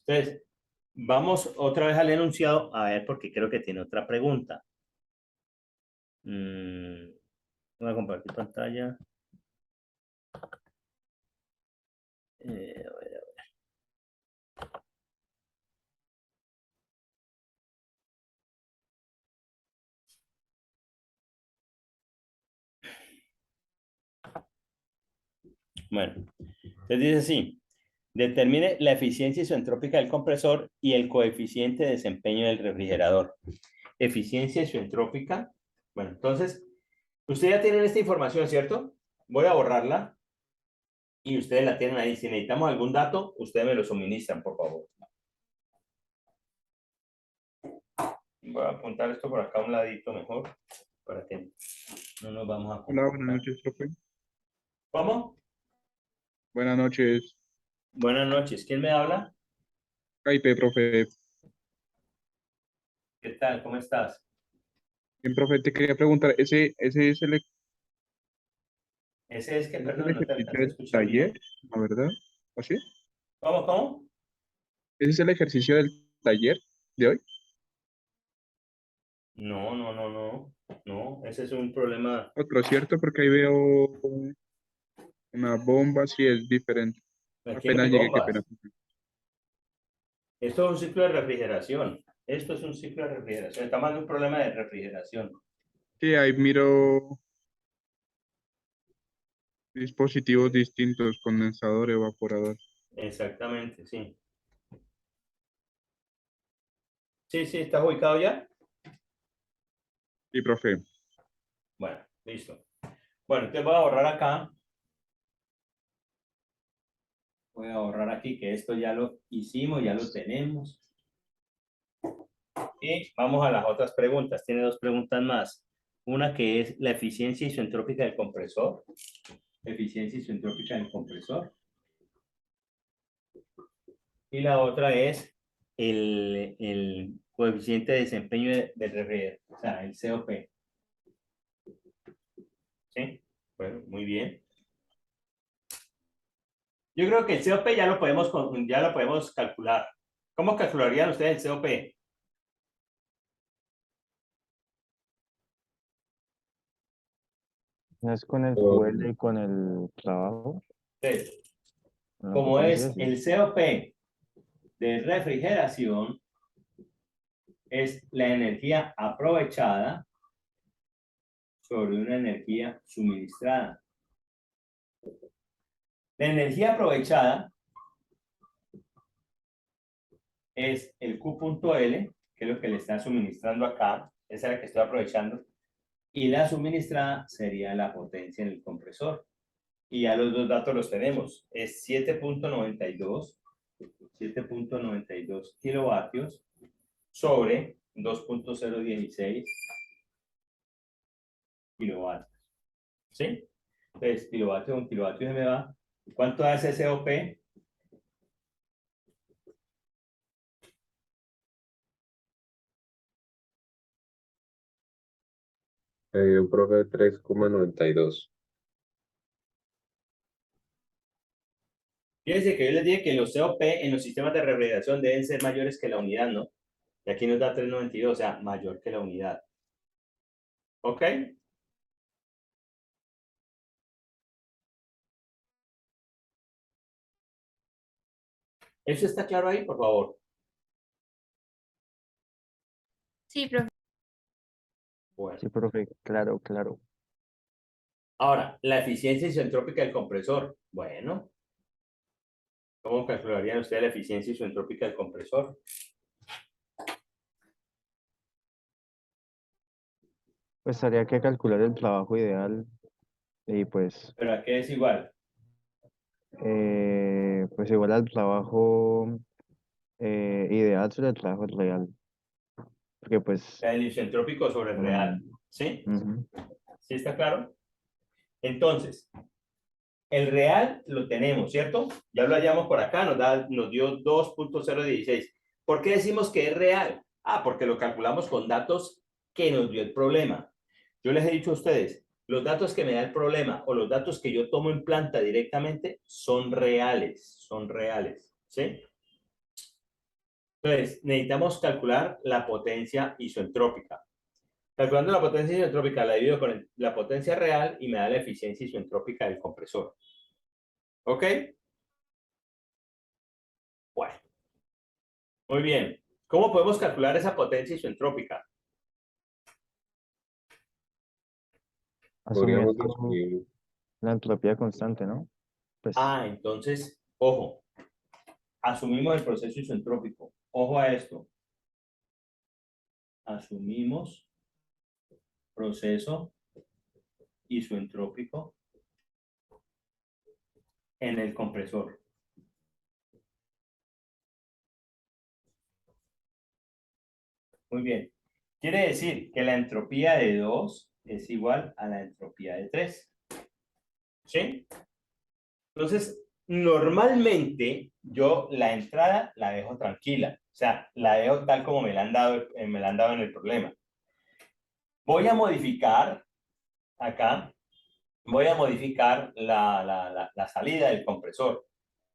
Entonces, vamos otra vez al enunciado, a ver, porque creo que tiene otra pregunta. Voy a compartir pantalla. A ver. Bueno, entonces dice así. Determine la eficiencia isentrópica del compresor y el coeficiente de desempeño del refrigerador. Eficiencia isentrópica. Bueno, entonces, ustedes ya tienen esta información, ¿cierto? Voy a borrarla y ustedes la tienen ahí. Si necesitamos algún dato, ustedes me lo suministran, por favor. Voy a apuntar esto por acá a un ladito mejor para que no nos vamos a Hola, buenas complicar. noches, profe. ¿Cómo? Buenas noches. Buenas noches. ¿Quién me habla? Caipe, profe. ¿Qué tal? ¿Cómo estás? Bien, profe, te quería preguntar, ese es Ese es que, Ese es el perdón, no te ejercicio alcancé a del escuchar taller, bien. ¿la verdad? ¿O sí? ¿Cómo, cómo? ¿Ese es el ejercicio del taller de hoy? No, no, no, no. No, ese es un problema. Otro, ¿cierto? Porque ahí veo una bomba, sí es diferente. Aquí no Apenas hay llegué, qué pena. bombas. Esto es un ciclo de refrigeración. Esto es un ciclo de refrigeración. Estamos en un problema de refrigeración. Sí, ahí miro dispositivos distintos, condensador, evaporador. Exactamente, sí. Sí, sí, ¿estás ubicado ya? Sí, profe. Bueno, listo. Bueno, entonces voy a borrar acá. Voy a borrar aquí que esto ya lo hicimos, ya lo tenemos. Y vamos a las otras preguntas. Tiene dos preguntas más. Una que es la eficiencia isentrópica del compresor. Eficiencia isentrópica del compresor. Y la otra es el coeficiente de desempeño del refrigerador, o sea, el COP. ¿Sí? Bueno, muy bien. Yo creo que el COP ya lo podemos calcular. ¿Cómo calcularían ustedes el COP? ¿No es con el QL Por- y con el trabajo? Entonces, ¿Con la como potencia? es Sí. el COP de refrigeración, es la energía aprovechada sobre una energía suministrada. La energía aprovechada es el Q.L, que es lo que le está suministrando acá, esa es la que estoy aprovechando, y la suministrada sería la potencia en el compresor. Y ya los dos datos los tenemos, es 7.92 kilovatios sobre 2.016 kilovatios. ¿Sí? Entonces, kilovatio con kilovatio se me va. ¿Cuánto hace ese COP? un profe de 3,92. Fíjense que yo les dije que los COP en los sistemas de refrigeración deben ser mayores que la unidad, ¿no? Y aquí nos da 3,92, o sea, mayor que la unidad. ¿Ok? ¿Eso está claro ahí, por favor? Sí, profe. Bueno. Sí, profe, claro, claro. Ahora, la eficiencia isentrópica del compresor. Bueno, ¿cómo calcularían ustedes la eficiencia isentrópica del compresor? Pues habría que calcular el trabajo ideal y Pero aquí es igual. pues igual al trabajo ideal sobre el trabajo real. Porque pues, El isentrópico sobre el real. mm, ¿Sí? ujú. ¿Sí está claro? Entonces, el real lo tenemos, ¿cierto? Ya lo hallamos por acá, nos dio 2.016. ¿Por qué decimos que es real? Ah, porque lo calculamos con datos que nos dio el problema. Yo les he dicho a ustedes, los datos que me da el problema o los datos que yo tomo en planta directamente son reales, ¿sí? Entonces, necesitamos calcular la potencia isentrópica. Calculando la potencia isentrópica la divido con la potencia real y me da la eficiencia isentrópica del compresor. ¿Ok? Bueno, muy bien. ¿Cómo podemos calcular esa potencia isentrópica? Podríamos Asumiendo asumir, la entropía constante, ¿no? Pues, Ah, entonces, ojo, asumimos el proceso isentrópico. Ojo a esto. Asumimos proceso isentrópico en el compresor. Muy bien. Quiere decir que la entropía de 2 es igual a la entropía de 3. ¿Sí? Entonces, normalmente yo la entrada la dejo tranquila. O sea, la dejo tal como me la han dado en el problema. Voy a modificar acá voy a modificar la salida del compresor.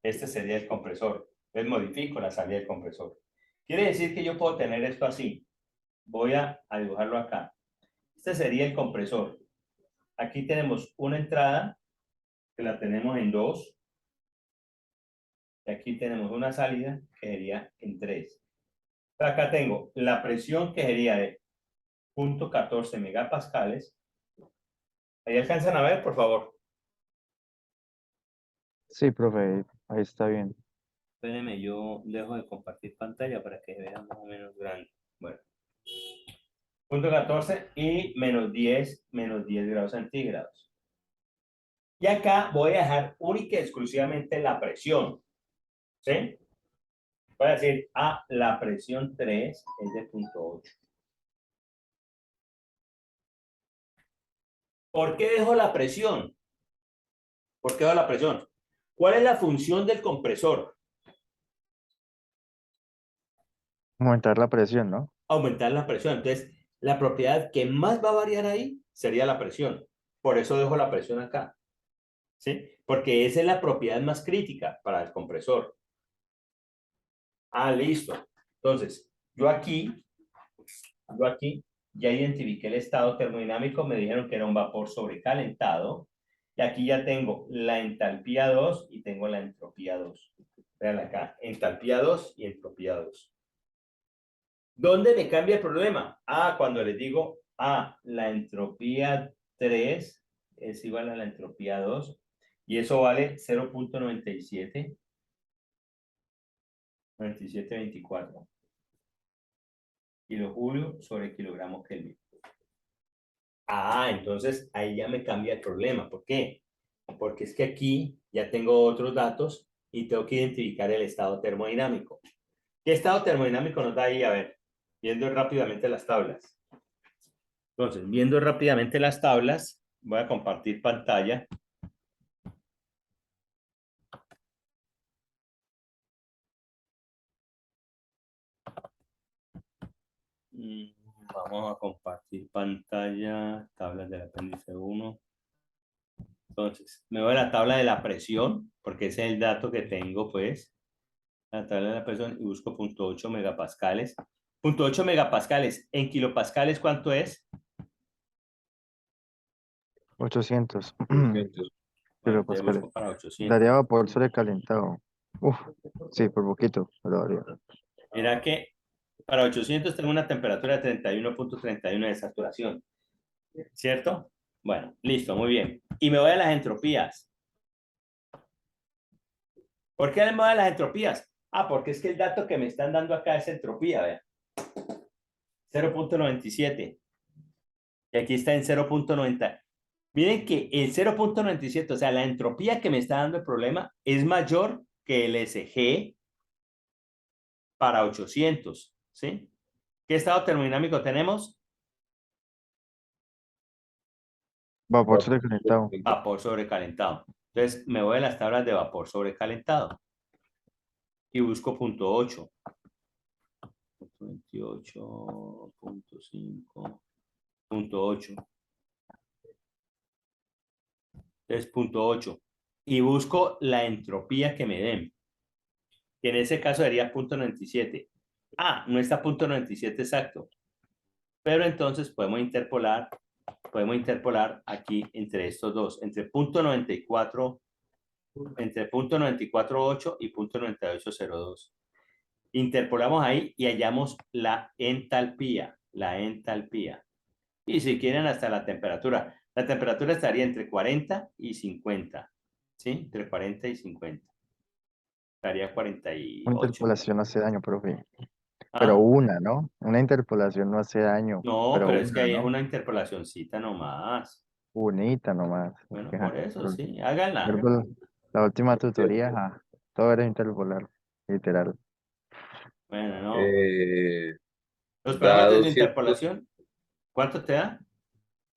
Este sería el compresor. Entonces modifico la salida del compresor. Quiere decir que yo puedo tener esto así. Voy a dibujarlo acá. Este sería el compresor. Aquí tenemos una entrada que la tenemos en 2. Y aquí tenemos una salida que sería en 3. Acá tengo la presión que sería de 0.14 megapascales. ¿Ahí alcanzan a ver, por favor? Sí, profe, ahí está bien. Espérenme, yo dejo de compartir pantalla para que vean más o menos grande. Bueno. 0.14 y menos 10 grados centígrados. Y acá voy a dejar única y exclusivamente la presión. ¿Sí? Voy a decir, la presión 3 es de 0.8. ¿Por qué dejo la presión? ¿Por qué dejo la presión? ¿Cuál es la función del compresor? Aumentar la presión, ¿no? Aumentar la presión. Entonces, la propiedad que más va a variar ahí sería la presión. Por eso dejo la presión acá. ¿Sí? Porque esa es la propiedad más crítica para el compresor. Listo. Entonces, yo aquí ya identifiqué el estado termodinámico, me dijeron que era un vapor sobrecalentado. Y aquí ya tengo la entalpía 2 y tengo la entropía 2. Vean acá, entalpía 2 y entropía 2. ¿Dónde me cambia el problema? Cuando les digo, la entropía 3 es igual a la entropía 2 y eso vale 0.97. 9724 kilojulio sobre kilogramo Kelvin. Entonces ahí ya me cambia el problema. ¿Por qué? Porque es que aquí ya tengo otros datos y tengo que identificar el estado termodinámico. ¿Qué estado termodinámico nos da ahí? A ver, viendo rápidamente las tablas. Entonces, viendo rápidamente las tablas, voy a compartir pantalla. Vamos a compartir pantalla, tablas del apéndice 1. Entonces, me voy a la tabla de la presión, porque ese es el dato que tengo, pues. La tabla de la presión y busco 0.8 megapascales. 0.8 megapascales. En kilopascales, ¿cuánto es? 800 Bueno, te kilopascales. busco para 800. Daría vapor sobrecalentado. Uf, sí, por poquito, pero daría. Mira que para 800 tengo una temperatura de 31.31 de saturación. ¿Cierto? Bueno, listo, muy bien. Y me voy a las entropías. ¿Por qué me voy a las entropías? Porque es que el dato que me están dando acá es entropía, vean. 0.97. Y aquí está en 0.90. Miren que el 0.97, o sea, la entropía que me está dando el problema es mayor que el SG para 800, ¿sí? ¿Qué estado termodinámico tenemos? Vapor sobrecalentado. Vapor sobrecalentado. Entonces, me voy a las tablas de vapor sobrecalentado y busco 0.8. 28, 0.5, 0.8. Entonces, 0.8. Y busco la entropía que me den. Que en ese caso sería 0.97. No está 0.97 exacto. Pero entonces podemos interpolar aquí entre estos dos, entre 0.94, entre 0.948 y 0.9802. Interpolamos ahí y hallamos la entalpía. Y si quieren hasta la temperatura. La temperatura estaría entre 40 y 50. ¿Sí? Entre 40 y 50. Estaría Una 48. interpolación no hace daño, profe. Pero una, ¿no? Una interpolación no hace daño. No, Pero pero es que una, hay ¿no? una interpolacioncita nomás. Bonita nomás. Bueno, Porque, por eso sí, háganla. la última tutoría, todo era interpolar, literal. Bueno, no. Los Da parámetros de 200, interpolación, ¿cuánto te da?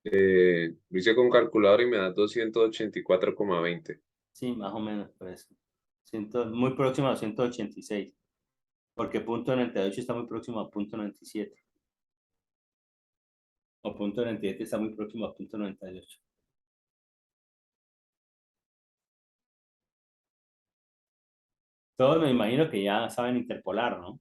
lo hice con calculador y me da 284,20. Sí, más o menos por eso. Muy próximo a 186. Porque punto 98 está muy próximo a punto 97. O punto 97 está muy próximo a punto 98. Todos me imagino que ya saben interpolar, ¿no?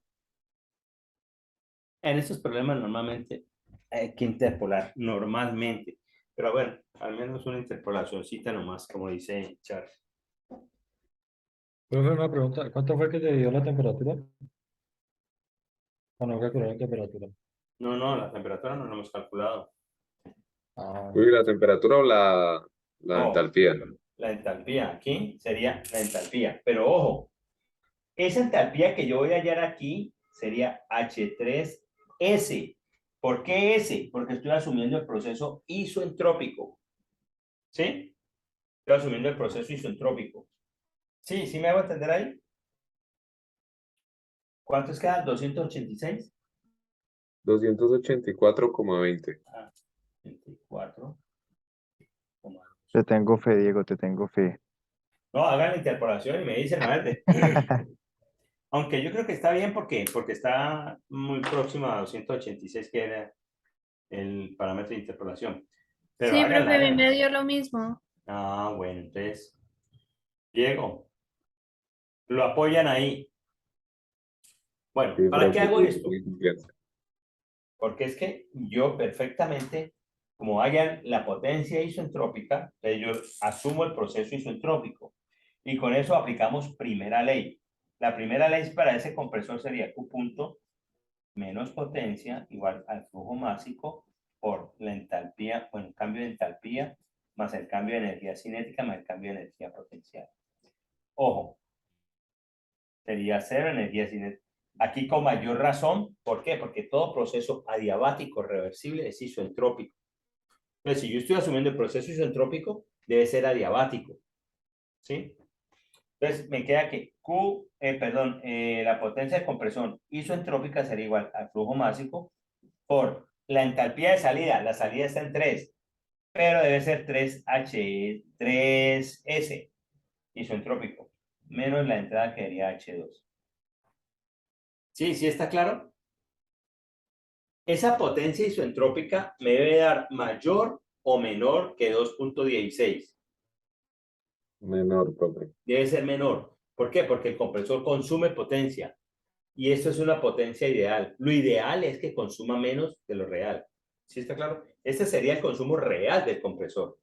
En estos problemas normalmente hay que interpolar, normalmente. Pero bueno, al menos una interpolacióncita nomás, como dice Charles. Profe, una pregunta, ¿cuánto fue que te dio la temperatura? Bueno, calcular la temperatura. No, no, la temperatura no la hemos calculado. Ah, Uy, ¿la temperatura o la No, entalpía? la entalpía aquí sería la entalpía. Pero ojo, esa entalpía que yo voy a hallar aquí sería H3S. ¿Por qué S? Porque estoy asumiendo el proceso isoentrópico. ¿Sí? Estoy asumiendo el proceso isoentrópico. ¿Sí? ¿Sí me hago entender ahí? ¿Cuántos quedan? 286. 284,20. 24. Te tengo fe, Diego, te tengo fe. No, hagan la interpolación y me dicen, a ver, aunque yo creo que está bien porque está muy próximo a 286, que era el parámetro de interpolación. Pero Sí, háganla, profe, a mí háganla. me dio lo mismo. Ah, bueno, entonces, Diego, lo apoyan ahí. Bueno, Sí, ¿para qué profe, hago sí, esto? muy confianza. Porque es que yo perfectamente, como hayan la potencia isoentrópica, yo asumo el proceso isoentrópico. Y con eso aplicamos primera ley. La primera ley para ese compresor sería Q punto menos potencia igual al flujo másico por la entalpía, o el cambio de entalpía más el cambio de energía cinética más el cambio de energía potencial. Ojo, sería cero energía cinética. Aquí con mayor razón, ¿por qué? Porque todo proceso adiabático reversible es isoentrópico. Entonces, si yo estoy asumiendo el proceso isoentrópico, debe ser adiabático. ¿Sí? Entonces, me queda que la potencia de compresión isoentrópica sería igual al flujo másico por la entalpía de salida. La salida está en 3, pero debe ser 3S isoentrópico, menos la entrada que sería H2. ¿Sí? ¿Sí está claro? Esa potencia isoentrópica me debe dar mayor o menor que 2.16. Menor, profe. Debe ser menor. ¿Por qué? Porque el compresor consume potencia. Y esto es una potencia ideal. Lo ideal es que consuma menos de lo real. ¿Sí está claro? Este sería el consumo real del compresor.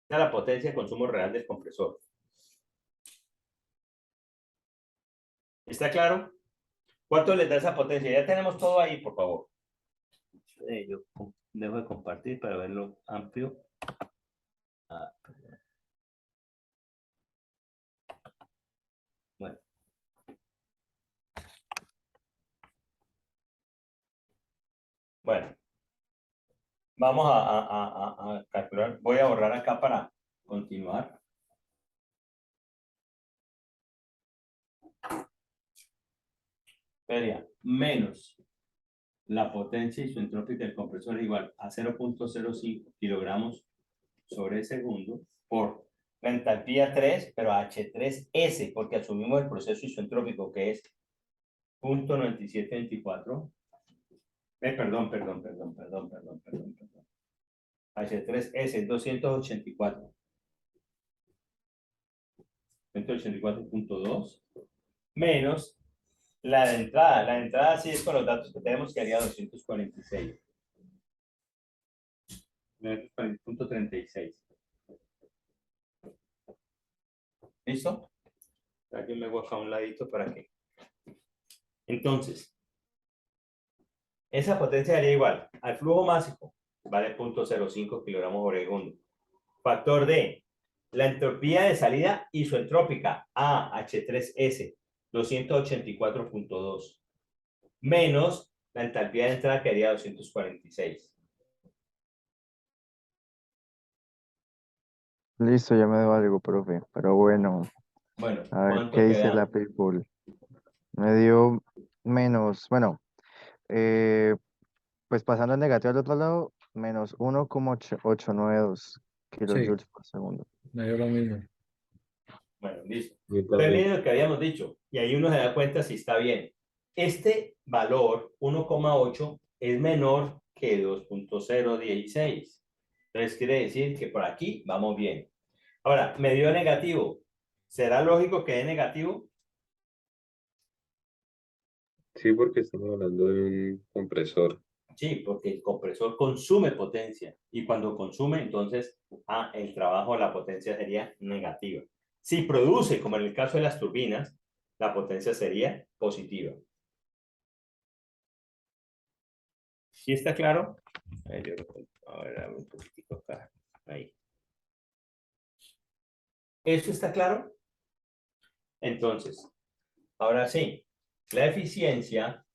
Esta es la potencia de consumo real del compresor. ¿Está claro? ¿Cuánto les da esa potencia? Ya tenemos todo ahí, por favor. Yo dejo de compartir para verlo amplio. Bueno. Bueno. Vamos a calcular. Voy a borrar acá para continuar. Sería menos la potencia isoentrópica del compresor igual a 0.05 kilogramos sobre segundo por la entalpía 3, pero H3S, porque asumimos el proceso isoentrópico que es 0.9724. Perdón. H3S 284. 184.2 menos la de entrada. La de entrada sí es con los datos que tenemos, que haría 246. 240.36. ¿Listo? Aquí me voy acá a un ladito para que. Entonces, esa potencia haría igual al flujo másico, vale 0.05 kilogramos por segundo. Factor de la entropía de salida isoentrópica, AH3S, 284.2, menos la entalpía de entrada que haría 246. Listo, ya me dio algo, profe. Pero bueno, Bueno, a ver ¿cuánto qué dice la queda? people. Me dio menos, bueno, eh, pues pasando el negativo al otro lado, menos 1,892 sí, kilojoules por segundo. me dio lo mismo. Bueno, listo. Yo Pero también. miren lo que habíamos dicho, y ahí uno se da cuenta si está bien. Este valor, 1,8, es menor que 2.016. Entonces quiere decir que por aquí vamos bien. Ahora, me dio negativo. ¿Será lógico que dé negativo? Sí, porque estamos hablando de un compresor. Sí, porque el compresor consume potencia y cuando consume, entonces, el trabajo, la potencia sería negativa. Si produce, como en el caso de las turbinas, la potencia sería positiva. ¿Sí está claro? A ver, a ver, un poquitico acá. Ahí. ¿Eso está claro? Entonces, ahora sí, la eficiencia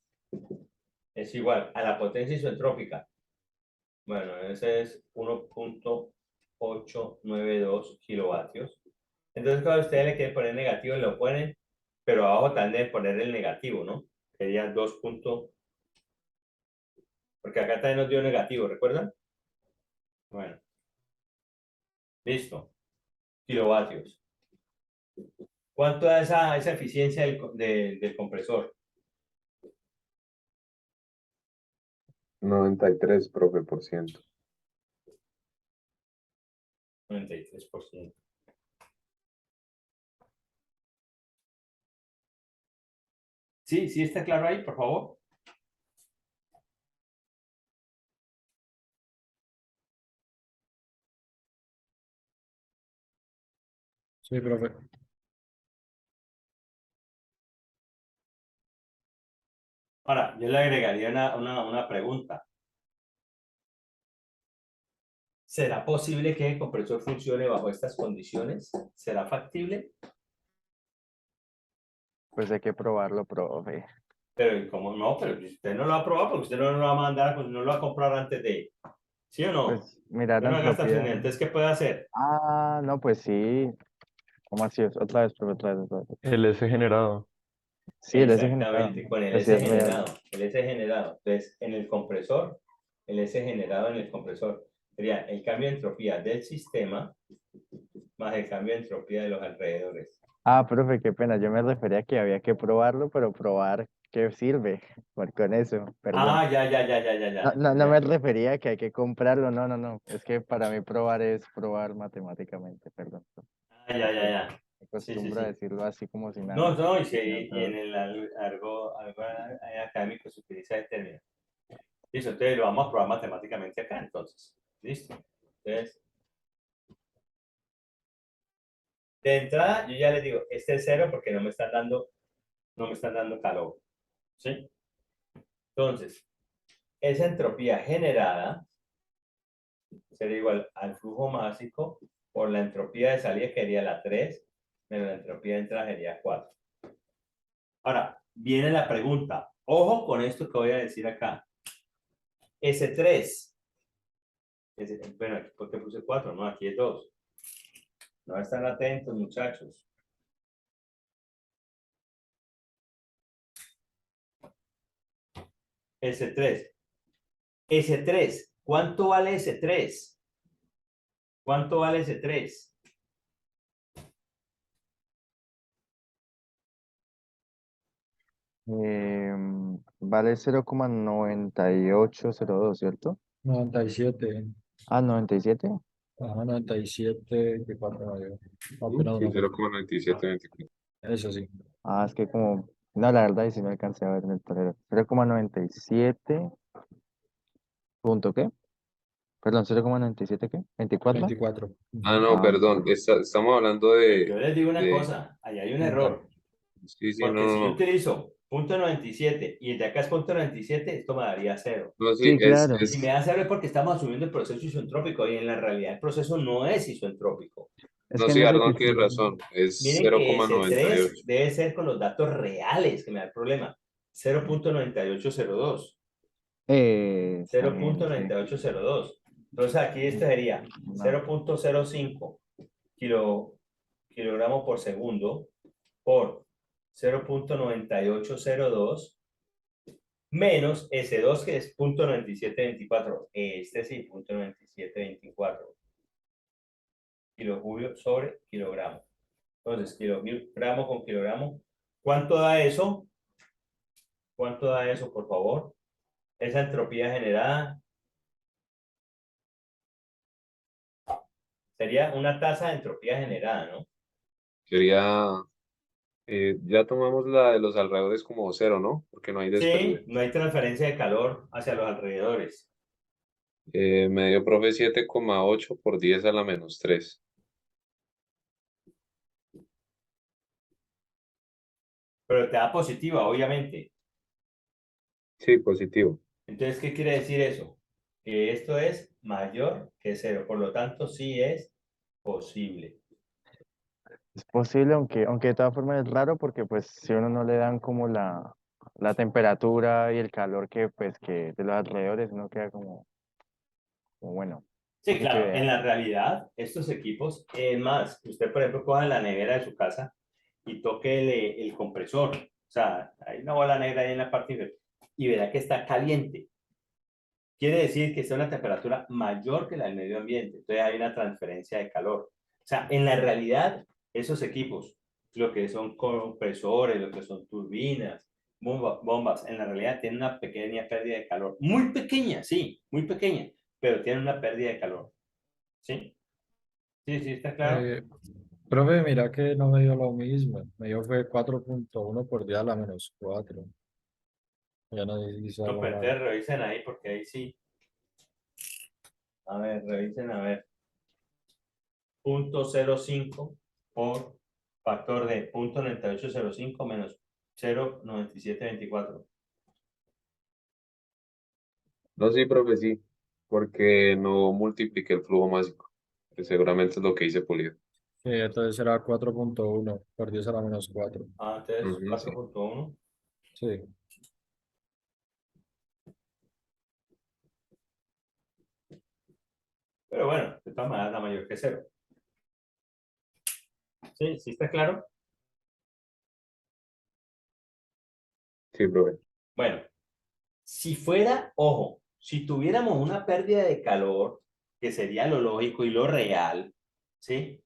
es igual a la potencia isentrópica. Bueno, ese es 1.892 kilovatios. Entonces, cuando usted le quiere poner negativo, lo ponen, pero abajo también debe poner el negativo, ¿no? Sería 2. Porque acá también nos dio negativo, ¿recuerdan? Bueno, listo. Kilovatios. ¿Cuánto da esa eficiencia del compresor? 93, profe, por ciento. 93%. Sí, sí está claro ahí, por favor. Sí, profe. Ahora, yo le agregaría una pregunta. ¿Será posible que el compresor funcione bajo estas condiciones? ¿Será factible? Pues hay que probarlo, profe. Pero ¿cómo no? Pero usted no lo ha probado porque usted no lo va a mandar, no lo va a comprar antes de... ¿Sí o no? Pues mirar Usted la no gasta entropía. entonces, ¿qué puede hacer? Ah, no, pues sí. ¿Cómo así? Otra vez, profe, otra vez, otra vez. El S generado. Sí, el S generado. Exactamente, con el Pues sí S es real. generado. El S generado. Entonces, en el compresor, el S generado en el compresor sería el cambio de entropía del sistema más el cambio de entropía de los alrededores. Ah, profe, qué pena. Yo me refería a que había que probarlo, pero probar qué sirve. Con eso, perdón. No me Ya. refería a que hay que comprarlo. No, no, no. Es que para mí probar es probar matemáticamente, perdón. Ya. Me Sí, sí, acostumbro a sí. decirlo así como si No, nada. no, No, y en el algo académico se utiliza el término. Listo, entonces lo vamos a probar matemáticamente acá, entonces. Listo. Entonces, de entrada, yo ya les digo, este es cero porque no me están dando calor. ¿Sí? Entonces, esa entropía generada sería igual al flujo másico por la entropía de salida, que sería la 3, menos la entropía de entrada sería 4. Ahora, viene la pregunta. Ojo con esto que voy a decir acá. S3. Bueno, aquí porque puse 4, no, aquí es 2. No están atentos, muchachos. S3. S3. ¿Cuánto vale S3? ¿Cuánto vale S3? Vale 0,9802, ¿cierto? 97. Ah, 97. Ajá, 97, que 4 apenas Sí, una cosa. 0,9724. Eso sí. Ah, es que como... No, la verdad, y sí me alcancé a ver en el tablero. 0,97 punto ¿qué? Perdón, 0,97 ¿qué? 24. 24. Ah, Ujú. no, Ah, perdón. Estamos hablando Yo les digo una de... cosa, ahí hay un Mental. error. Sí, sí, Porque no, si yo no. utilizo punto 97 y el de acá es punto 97, esto me daría 0. No, sí, sí, claro. Y me da 0 es porque estamos asumiendo el proceso isentrópico y en la realidad el proceso no es isentrópico. Es no, que en sí, ese Arnold tiene tipo... razón. Es Miren que S3 0,98. debe ser con los datos reales que me da el problema. 0.9802. Exactamente. 0.9802. Entonces aquí esto sería No. 0.05 kilogramos por segundo por 0.9802 menos S2 que es 0.9724. Este sí, 0.9724. Kilojulio sobre kilogramo. Entonces, kilogramo con kilogramo. ¿Cuánto da eso? ¿Cuánto da eso, por favor? Esa entropía generada sería una tasa de entropía generada, ¿no? Sería Ya tomamos la de los alrededores como cero, ¿no? Porque no hay Sí, desperdicio. no hay transferencia de calor hacia los alrededores. Me dio profe 7,8 por 10 a la menos 3. Pero te da positiva, obviamente. Sí, positivo. Entonces, ¿qué quiere decir eso? Que esto es mayor que cero. Por lo tanto, sí es posible. Es posible, aunque de todas formas es raro porque pues si uno no le dan como la temperatura y el calor que pues que de los alrededores, uno queda como bueno, un Sí, poquito claro, en ideal. la realidad, estos equipos, es más, usted, por ejemplo, coja la nevera de su casa y toque el compresor. O sea, hay una bola negra ahí en la parte inferior y verá que está caliente. Quiere decir que está a una temperatura mayor que la del medio ambiente. Entonces hay una transferencia de calor. O sea, en la realidad, esos equipos, lo que son compresores, lo que son turbinas, bombas, en la realidad tienen una pequeña pérdida de calor. Muy pequeña, sí, muy pequeña, pero tienen una pérdida de calor. ¿Sí? Sí, sí, está claro. Eh, Profe, mira que no me dio lo mismo. Me dio fue 4.1 por 10 a la menos 4. Ya no hizo No, algo pero mal. entonces revisen ahí porque ahí sí. A ver, revisen a ver. 0.05 por factor de 0.9805 menos 0.9724. No, sí, profe, sí. Porque no multipliqué el flujo másico. Que seguramente es lo que hice pulido. Sí, entonces era 4.1 por 10 a la menos 4. Ah, entonces Ujú, sí. 4.1. Sí. Pero bueno, de todas maneras, la mayor que cero. Sí, sí está claro. Sí, profe. Bueno, si fuera, ojo, si tuviéramos una pérdida de calor, que sería lo lógico y lo real, ¿sí?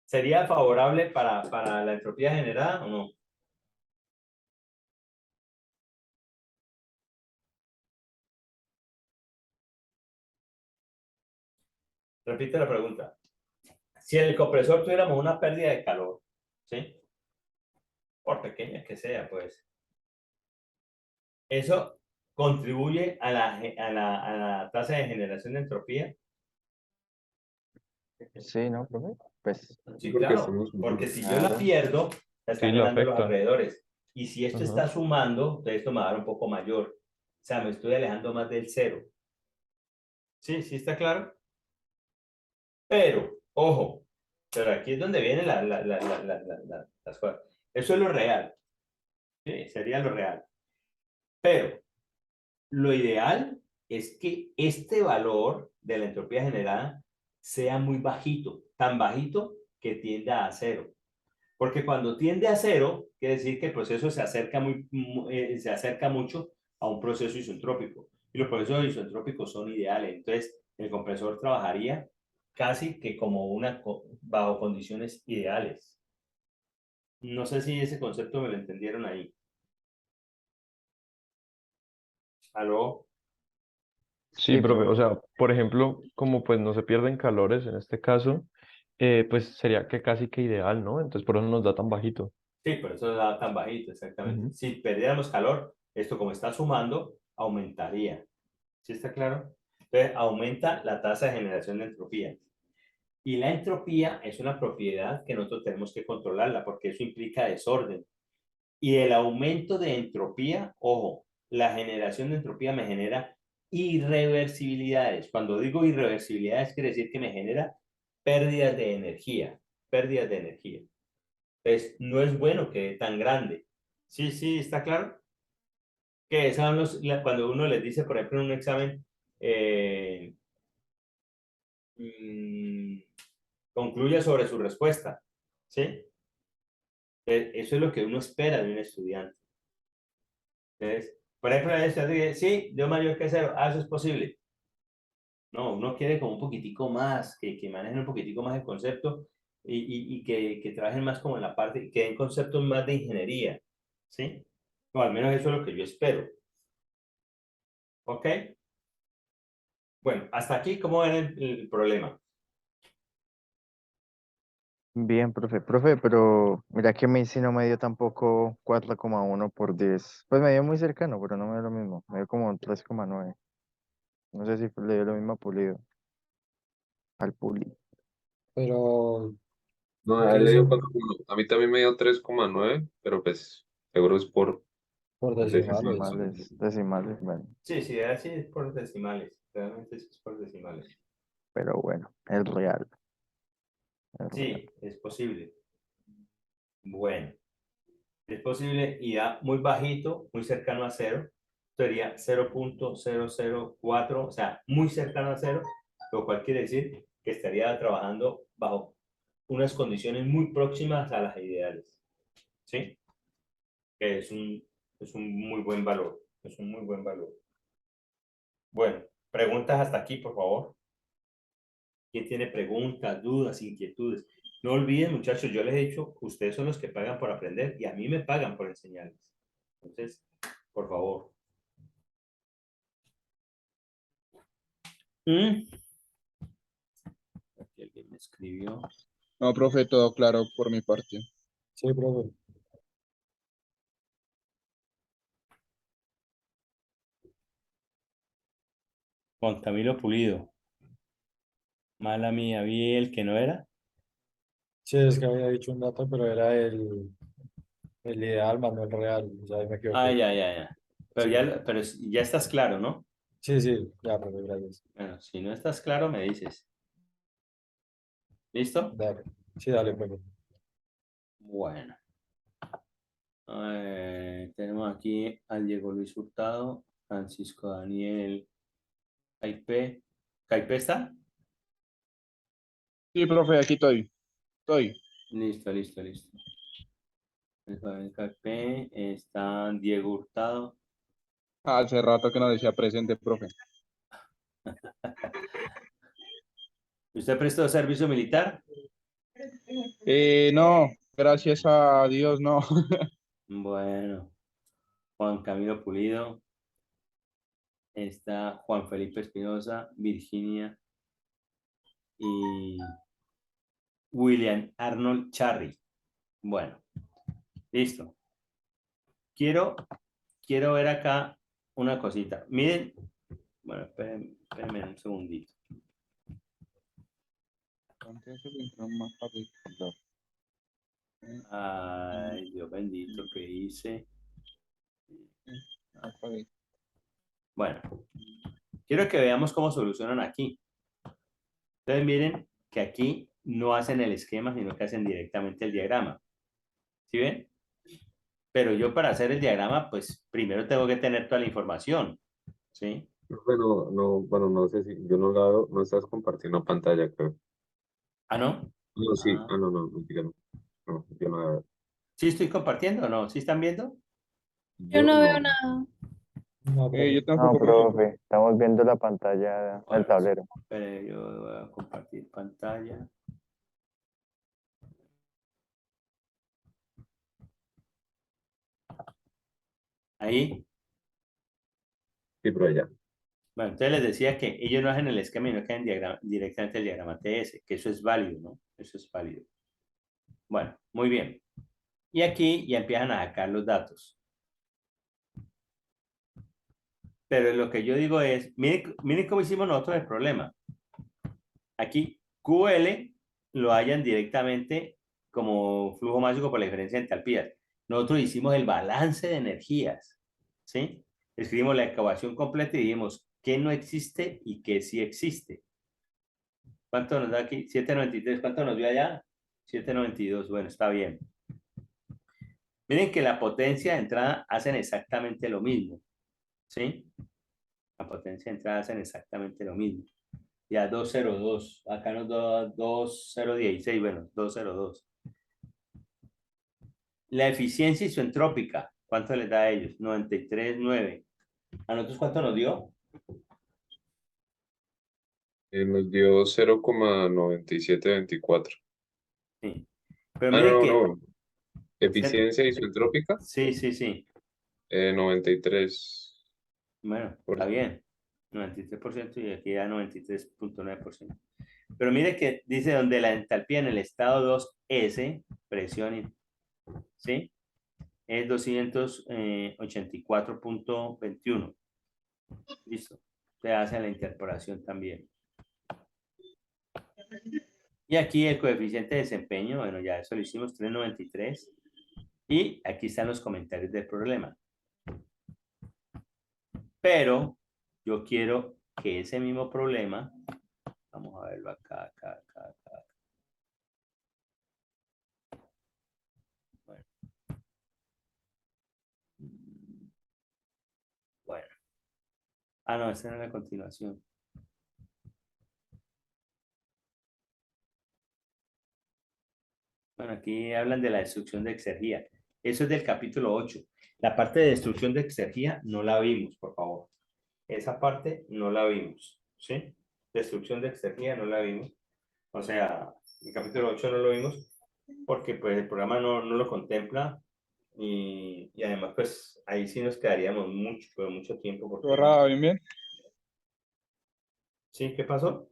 ¿Sería favorable para la entropía generada o no? Repite la pregunta. Si en el compresor tuviéramos una pérdida de calor, ¿sí? Por pequeña que sea, pues, eso contribuye a la tasa de generación de entropía. Sí, ¿no, profe? Pues Sí, Porque claro, estamos porque sumando. si yo la claro. pierdo, la Sí, están lo ganando los afecta. alrededores. Y si esto Ajá. está sumando, entonces esto me va a dar un poco mayor. O sea, me estoy alejando más del cero. Sí, sí está claro. Pero, ojo, pero aquí es donde vienen las cosas. Eso es lo real. Sí, sería lo real. Pero lo ideal es que este valor de la entropía generada sea muy bajito, tan bajito que tienda a cero. Porque cuando tiende a cero, quiere decir que el proceso se acerca mucho a un proceso isentrópico. Y los procesos isentrópicos son ideales. Entonces, el compresor trabajaría casi que como bajo condiciones ideales. No sé si ese concepto me lo entendieron ahí. ¿Aló? Sí, Sí, profe. O profe. sea, por ejemplo, como pues no se pierden calores en este caso, pues sería que casi que ideal, ¿no? Entonces por eso nos da tan bajito. Sí, por eso da tan bajito, exactamente. Ujú. Si perdiéramos calor, esto como está sumando, aumentaría. ¿Sí está claro? Entonces, aumenta la tasa de generación de entropía. Y la entropía es una propiedad que nosotros tenemos que controlarla porque eso implica desorden. Y el aumento de entropía, ojo, la generación de entropía me genera irreversibilidades. Cuando digo irreversibilidades, quiere decir que me genera pérdidas de energía, pérdidas de energía. Entonces, no es bueno que tan grande. Sí, sí, ¿está claro? Que son cuando uno les dice, por ejemplo, en un examen, eh, mm, concluya sobre su respuesta. ¿Sí? Eso es lo que uno espera de un estudiante. Entonces, por ejemplo, el estudiante dice, sí, yo mayor que cero, eso es posible. No, uno quiere como un poquitico más, que manejen un poquitico más el concepto y que trabajen más como en la parte, que den conceptos más de ingeniería. ¿Sí? O al menos eso es lo que yo espero. ¿Ok? Bueno, hasta aquí, ¿cómo ven el problema? Bien, profe. Profe, pero mira que Messi no me dio tampoco 4,1/10. Pues me dio muy cercano, pero no me dio lo mismo. Me dio como 3,9. No sé si le dio lo mismo a Pulido. Al Puli. Pero, No, a él ¿qué le dio son 4,1. A mí también me dio 3,9, pero pues seguro es por por decimales? decisión. Decimales, bueno. Sí, sí, así es por decimales. Realmente sí es por decimales. Pero bueno, el Real. El Real. Sí, es posible. Bueno, es posible y da muy bajito, muy cercano a cero. Sería 0,004, o sea, muy cercano a cero, lo cual quiere decir que estaría trabajando bajo unas condiciones muy próximas a las ideales. ¿Sí? Que es un muy buen valor. Es un muy buen valor. Bueno, preguntas hasta aquí, por favor. ¿Quién tiene preguntas, dudas, inquietudes? No olviden, muchachos, yo les he dicho, ustedes son los que pagan por aprender y a mí me pagan por enseñarles. Entonces, por favor. Aquí alguien me escribió. No, profe, todo claro por mi parte. Sí, profe. Juan Camilo Pulido. Mala mía, vi el que no era. Sí, es que había dicho un dato, pero era el ideal más no el real. O sea, ahí me Ah, equivoqué. ya, ya, ya. Pero Sí, ya, pero ya estás claro, ¿no? sí, sí, ya, profe, gracias. Bueno, si no estás claro, me dices. ¿Listo? Dale. Sí, dale, profe. Bueno. Tenemos aquí al Diego Luis Hurtado, Francisco Daniel Caipe. ¿Caipe está? Sí, profe, aquí estoy. Estoy. Listo, listo, listo. Caipe, está Diego Hurtado. Hace rato que no decía presente, profe. ¿Usted prestó servicio militar? No, gracias a Dios, no. Bueno, Juan Camilo Pulido. Está Juan Felipe Espinosa, Virginia y William Arnold Charry. Bueno, listo. Quiero ver acá una cosita. Miren, bueno, espérenme un segundito. Ay, Dios bendito, ¿qué hice? Bueno, quiero que veamos cómo solucionan aquí. Entonces miren que aquí no hacen el esquema, sino que hacen directamente el diagrama. ¿Sí ven? Pero yo para hacer el diagrama, pues primero tengo que tener toda la información. ¿Sí? Bueno, no, bueno, no sé si yo no la veo, no estás compartiendo pantalla, creo. Ah, ¿no? No, sí, Ah, no, mentira, no, no, yo no la veo. ¿sí estoy compartiendo o no? ¿Sí están viendo? Yo Yo no veo no. nada. No, profe. Yo No, tampoco, profe. profe, estamos viendo la pantalla, el Bueno, tablero. espere, yo voy a compartir pantalla. Ahí. Sí, pero ya. Bueno, entonces les decía que ellos no hacen el esquema y no hacen directamente el diagrama TS, que eso es válido, ¿no? Eso es válido. Bueno, muy bien. Y aquí ya empiezan a sacar los datos. Pero lo que yo digo es, miren cómo hicimos nosotros el problema. Aquí QL lo hallan directamente como flujo mágico por la diferencia de entalpías. Nosotros hicimos el balance de energías, ¿sí? Escribimos la ecuación completa y dijimos qué no existe y qué sí existe. ¿Cuánto nos da aquí? 793. ¿Cuánto nos dio allá? 792. Bueno, está bien. Miren que la potencia de entrada hacen exactamente lo mismo, ¿sí? La potencia de entrada hacen exactamente lo mismo. Ya 202. Acá nos da 2016. Bueno, 202. La eficiencia isentrópica, ¿cuánto les da a ellos? 93,9. ¿A nosotros cuánto nos dio? Nos dio 0,9724. Sí. Pero Ah, miren no, que... no. Eficiencia isentrópica, Sí, sí, sí. 93. Bueno, está bien. 93% y aquí da 93,9%. Pero mire que dice donde la entalpía en el estado 2S, presión, ¿sí? Es 284.21. Listo. Se hace la interpolación también. Y aquí el coeficiente de desempeño, bueno, ya eso lo hicimos, 393. Y aquí están los comentarios del problema. Pero yo quiero que ese mismo problema, vamos a verlo acá. Bueno. Bueno. Ah, no, esa era la continuación. Bueno, aquí hablan de la destrucción de exergía. Eso es del capítulo 8. La parte de destrucción de exergía no la vimos, por favor. Esa parte no la vimos, ¿sí? Destrucción de exergía no la vimos. O sea, el capítulo 8 no lo vimos porque pues el programa no lo contempla y además pues ahí sí nos quedaríamos mucho tiempo. Porque... ¿Borrado bien, bien? ¿Sí? ¿Qué pasó?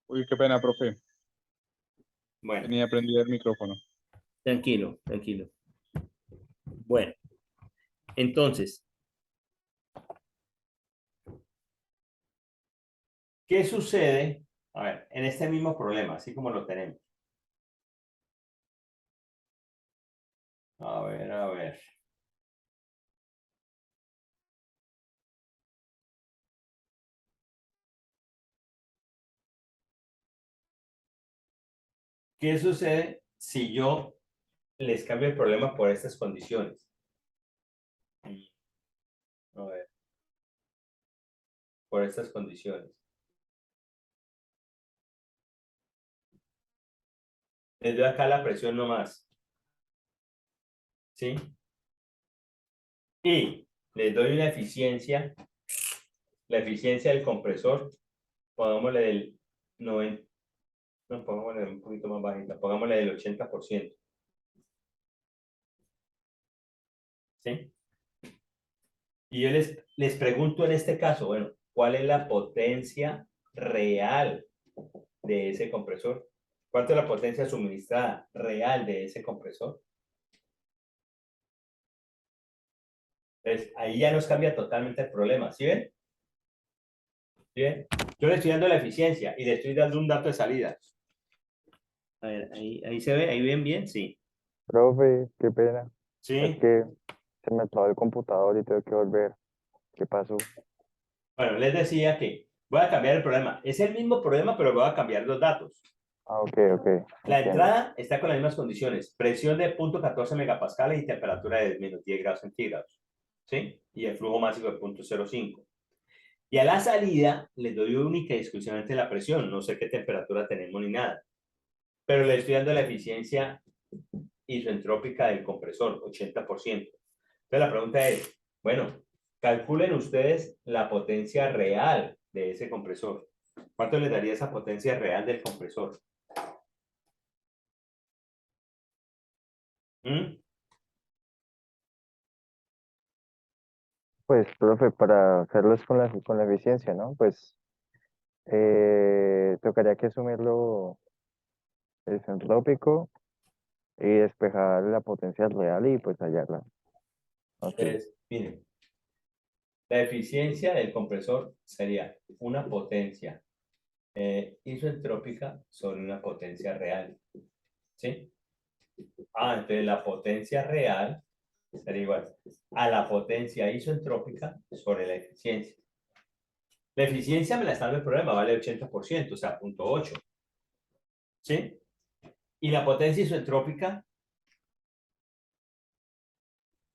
Uy, qué pena, profe. Bueno. Tenía prendido el micrófono. Tranquilo. Bueno, entonces, ¿qué sucede? A ver, en este mismo problema, así como lo tenemos. A ver. ¿Qué sucede si yo les cambio el problema por estas condiciones? A ver. Por estas condiciones. Les doy acá la presión nomás. ¿Sí? Y les doy una eficiencia. La eficiencia del compresor, pongámosle del 90. No, pongámosle un poquito más bajita. Pongámosle del 80%. ¿Sí? Y yo les pregunto en este caso, bueno, ¿cuál es la potencia real de ese compresor? ¿Cuánto es la potencia suministrada real de ese compresor? Entonces, ahí ya nos cambia totalmente el problema, ¿sí ven? ¿Sí ven? Yo le estoy dando la eficiencia y le estoy dando un dato de salida. A ver, ahí se ve, ahí ven bien, sí. Profe, qué pena. Sí. Es que se me trabó el computador y tengo que volver. ¿Qué pasó? Bueno, les decía que voy a cambiar el problema. Es el mismo problema, pero voy a cambiar los datos. Ah, ok. La Entiendo. entrada está con las mismas condiciones. Presión de 0.14 megapascales y temperatura de menos 10 grados centígrados. ¿Sí? Y el flujo máximo de 0.05. Y a la salida les doy única y exclusivamente la presión. No sé qué temperatura tenemos ni nada. Pero le estoy dando la eficiencia isoentrópica del compresor, 80%. Entonces la pregunta es, bueno, calculen ustedes la potencia real de ese compresor. ¿Cuánto les daría esa potencia real del compresor? Pues, profe, para hacerlos con la eficiencia, ¿no? Pues tocaría que sumirlo el centrópico y despejar la potencia real y pues hallarla. Ok. Entonces, miren, la eficiencia del compresor sería una potencia isoentrópica sobre una potencia real. ¿Sí? Entonces la potencia real sería igual a la potencia isoentrópica sobre la eficiencia. La eficiencia me la está dando el problema, vale 80%, o sea, 0.8. ¿Sí? Y la potencia isoentrópica.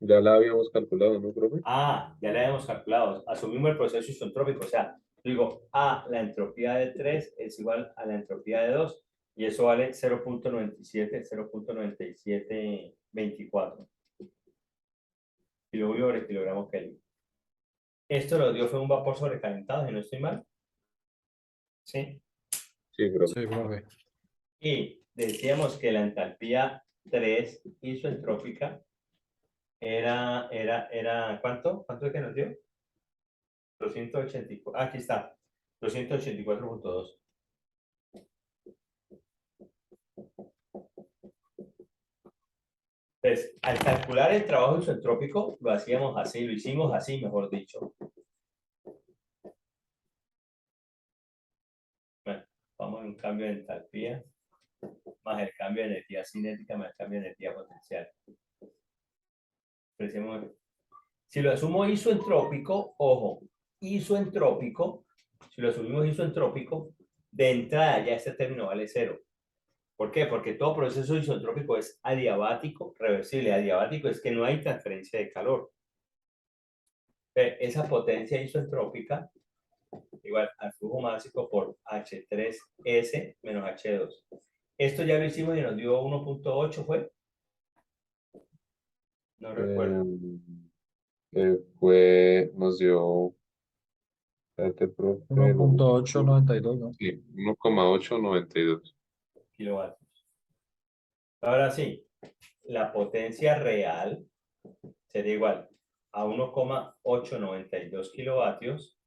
Ya la habíamos calculado, ¿no, profe? Ya la habíamos calculado. Asumimos el proceso isentrópico, o sea, digo, la entropía de 3 es igual a la entropía de 2, y eso vale 0.9724 kilojoule sobre kilogramo Kelvin. Esto lo dio fue un vapor sobrecalentado, si no estoy mal. ¿Sí? Sí, profe. Sí, profe. Y decíamos que la entalpía 3 isoentrópica era ¿cuánto? ¿Cuánto es que nos dio? 284. Aquí está. 284.2. Entonces, al calcular el trabajo isentrópico, lo hacíamos así, lo hicimos así, mejor dicho. Bueno, vamos a un cambio de entalpía, más el cambio de energía cinética, más el cambio de energía potencial. Si lo asumo isoentrópico, ojo, isoentrópico, si lo asumimos isoentrópico, de entrada ya este término vale 0. ¿Por qué? Porque todo proceso isotrópico es adiabático, reversible. Adiabático es que no hay transferencia de calor. Esa potencia isotrópica igual al flujo máximo por H3S menos H2. Esto ya lo hicimos y nos dio 1.8, ¿fue? No recuerdo. Nos dio, espérate, profe, 1.892, ¿no? sí, 1,892 kilovatios. Ahora sí, la potencia real sería igual a 1,892 kilovatios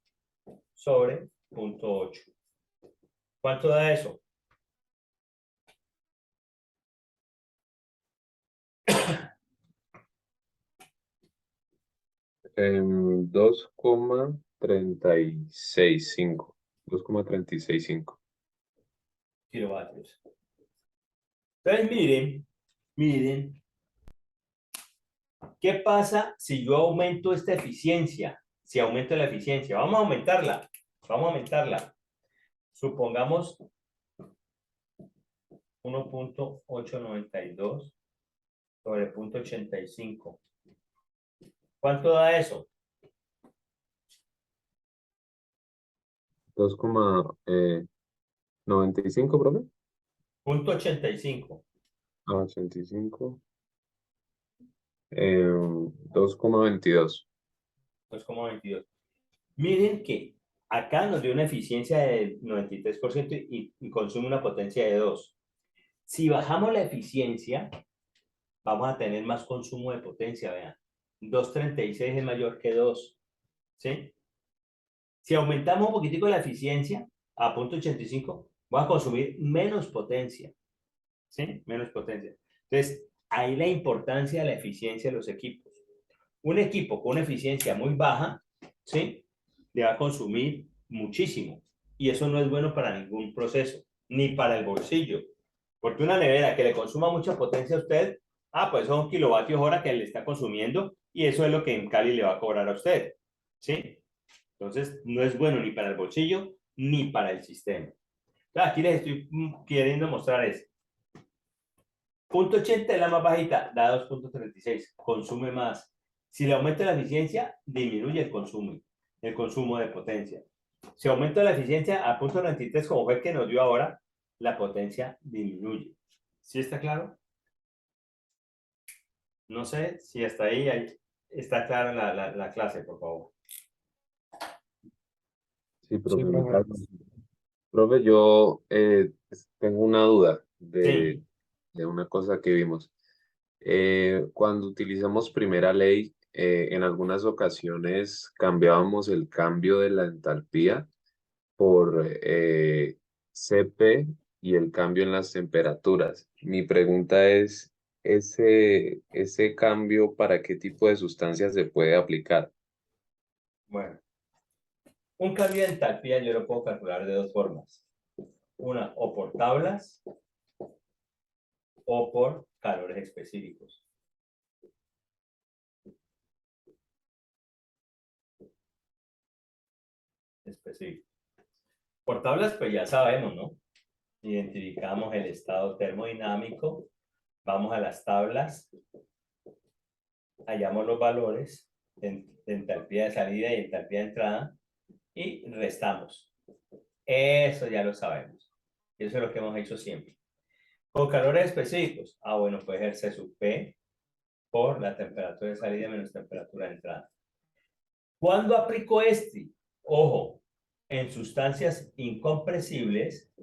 sobre 0.8. ¿Cuánto da eso? en 2,365. 2,365 Kilovatios. Entonces, miren, ¿qué pasa si yo aumento esta eficiencia? Si aumento la eficiencia, vamos a aumentarla. Supongamos 1.892 sobre 0.85. ¿Cuánto da eso? 2,95, profe. 0.85. 85. 2,22. 2,22. Miren que acá nos dio una eficiencia del 93% y consume una potencia de 2. Si bajamos la eficiencia, vamos a tener más consumo de potencia, vean. 2.36 es mayor que 2. ¿Sí? Si aumentamos un poquitico la eficiencia a 0.85, vamos a consumir menos potencia. ¿Sí? Menos potencia. Entonces, ahí la importancia de la eficiencia de los equipos. Un equipo con una eficiencia muy baja, ¿sí? Le va a consumir muchísimo. Y eso no es bueno para ningún proceso, ni para el bolsillo. Porque una nevera que le consuma mucha potencia a usted, pues son kilovatios hora que le está consumiendo y eso es lo que en Cali le va a cobrar a usted. ¿Sí? Entonces, no es bueno ni para el bolsillo ni para el sistema. Aquí les estoy queriendo mostrar eso. 0.80 es la más bajita, da 2.36, consume más. Si le aumenta la eficiencia, disminuye el consumo de potencia. Si aumenta la eficiencia a 0.93, como fue el que nos dio ahora, la potencia disminuye. ¿Sí está claro? No sé si hasta ahí está clara la clase, por favor. Sí, profe. Sí, profe. Profe, yo tengo una duda de Sí. una cosa que vimos. Cuando utilizamos primera ley, en algunas ocasiones cambiábamos el cambio de la entalpía por CP y el cambio en las temperaturas. Mi pregunta es, ¿ese cambio para qué tipo de sustancias se puede aplicar? Bueno, un cambio de entalpía yo lo puedo calcular de dos formas. Una, o por tablas o por calores específicos. Por tablas, pues ya sabemos, ¿no? Identificamos el estado termodinámico, vamos a las tablas, hallamos los valores de entalpía de salida y entalpía de entrada y restamos. Eso ya lo sabemos. Eso es lo que hemos hecho siempre. Con calores específicos, bueno, puede ser C sub P por la temperatura de salida menos temperatura de entrada. ¿Cuándo aplico este? Ojo, en sustancias incompresibles.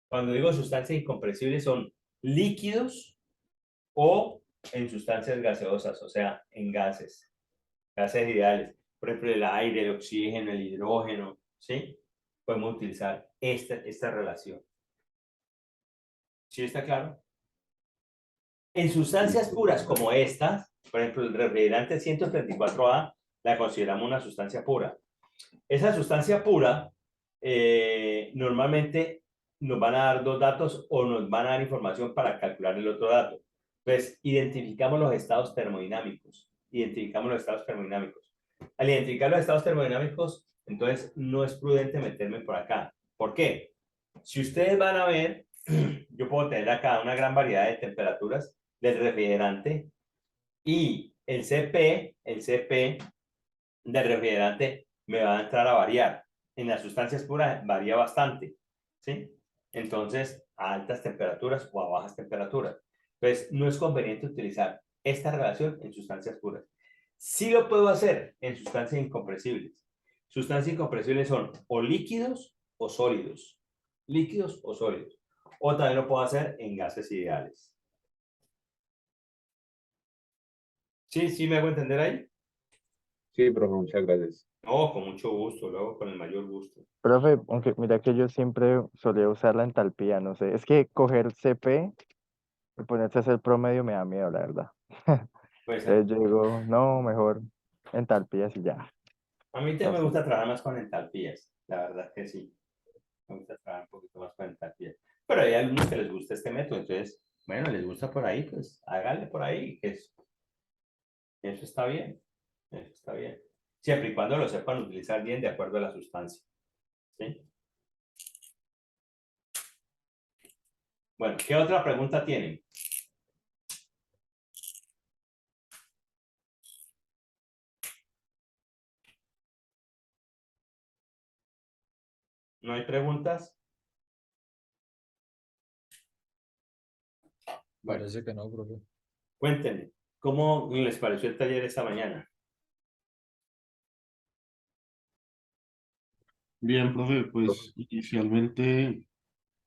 Cuando digo sustancias incompresibles son líquidos o en sustancias gaseosas, o sea, en gases ideales. por ejemplo, el aire, el oxígeno, el hidrógeno, ¿sí? Podemos utilizar esta relación. ¿Sí está claro? En sustancias puras como estas, por ejemplo, el refrigerante 134A, la consideramos una sustancia pura. Esa sustancia pura, normalmente nos van a dar dos datos o nos van a dar información para calcular el otro dato. Entonces, identificamos los estados termodinámicos. Identificamos los estados termodinámicos. Al identificar los estados termodinámicos, entonces no es prudente meterme por acá. ¿Por qué? Si ustedes van a ver, yo puedo tener acá una gran variedad de temperaturas del refrigerante y el CP del refrigerante me va a entrar a variar. En las sustancias puras varía bastante, ¿sí? Entonces, a altas temperaturas o a bajas temperaturas. Entonces, no es conveniente utilizar esta relación en sustancias puras. Sí lo puedo hacer en sustancias incompresibles. Sustancias incompresibles son o líquidos o sólidos. Líquidos o sólidos. O también lo puedo hacer en gases ideales. ¿Sí? ¿Sí me hago entender ahí? Sí, profe, muchas gracias. No, con mucho gusto, luego con el mayor gusto. Profe, aunque mira que yo siempre solía usar la entalpía, no sé, es que coger CP y ponerse a hacer promedio me da miedo, la verdad. Pues Entonces yo digo, no, mejor entalpías y ya, a mí también no me sé. gusta trabajar más con entalpías, la verdad que sí. Me gusta trabajar un poquito más con entalpías. Pero hay algunos que les gusta este método, entonces, bueno, les gusta por ahí, pues háganle por ahí, que eso está bien. Eso está bien. Siempre y cuando lo sepan utilizar bien de acuerdo a la sustancia. ¿Sí? Bueno, ¿qué otra pregunta tienen? ¿No hay preguntas? Bueno, Parece que no, profe. cuéntenme, ¿cómo les pareció el taller esta mañana? Bien, profe, pues inicialmente,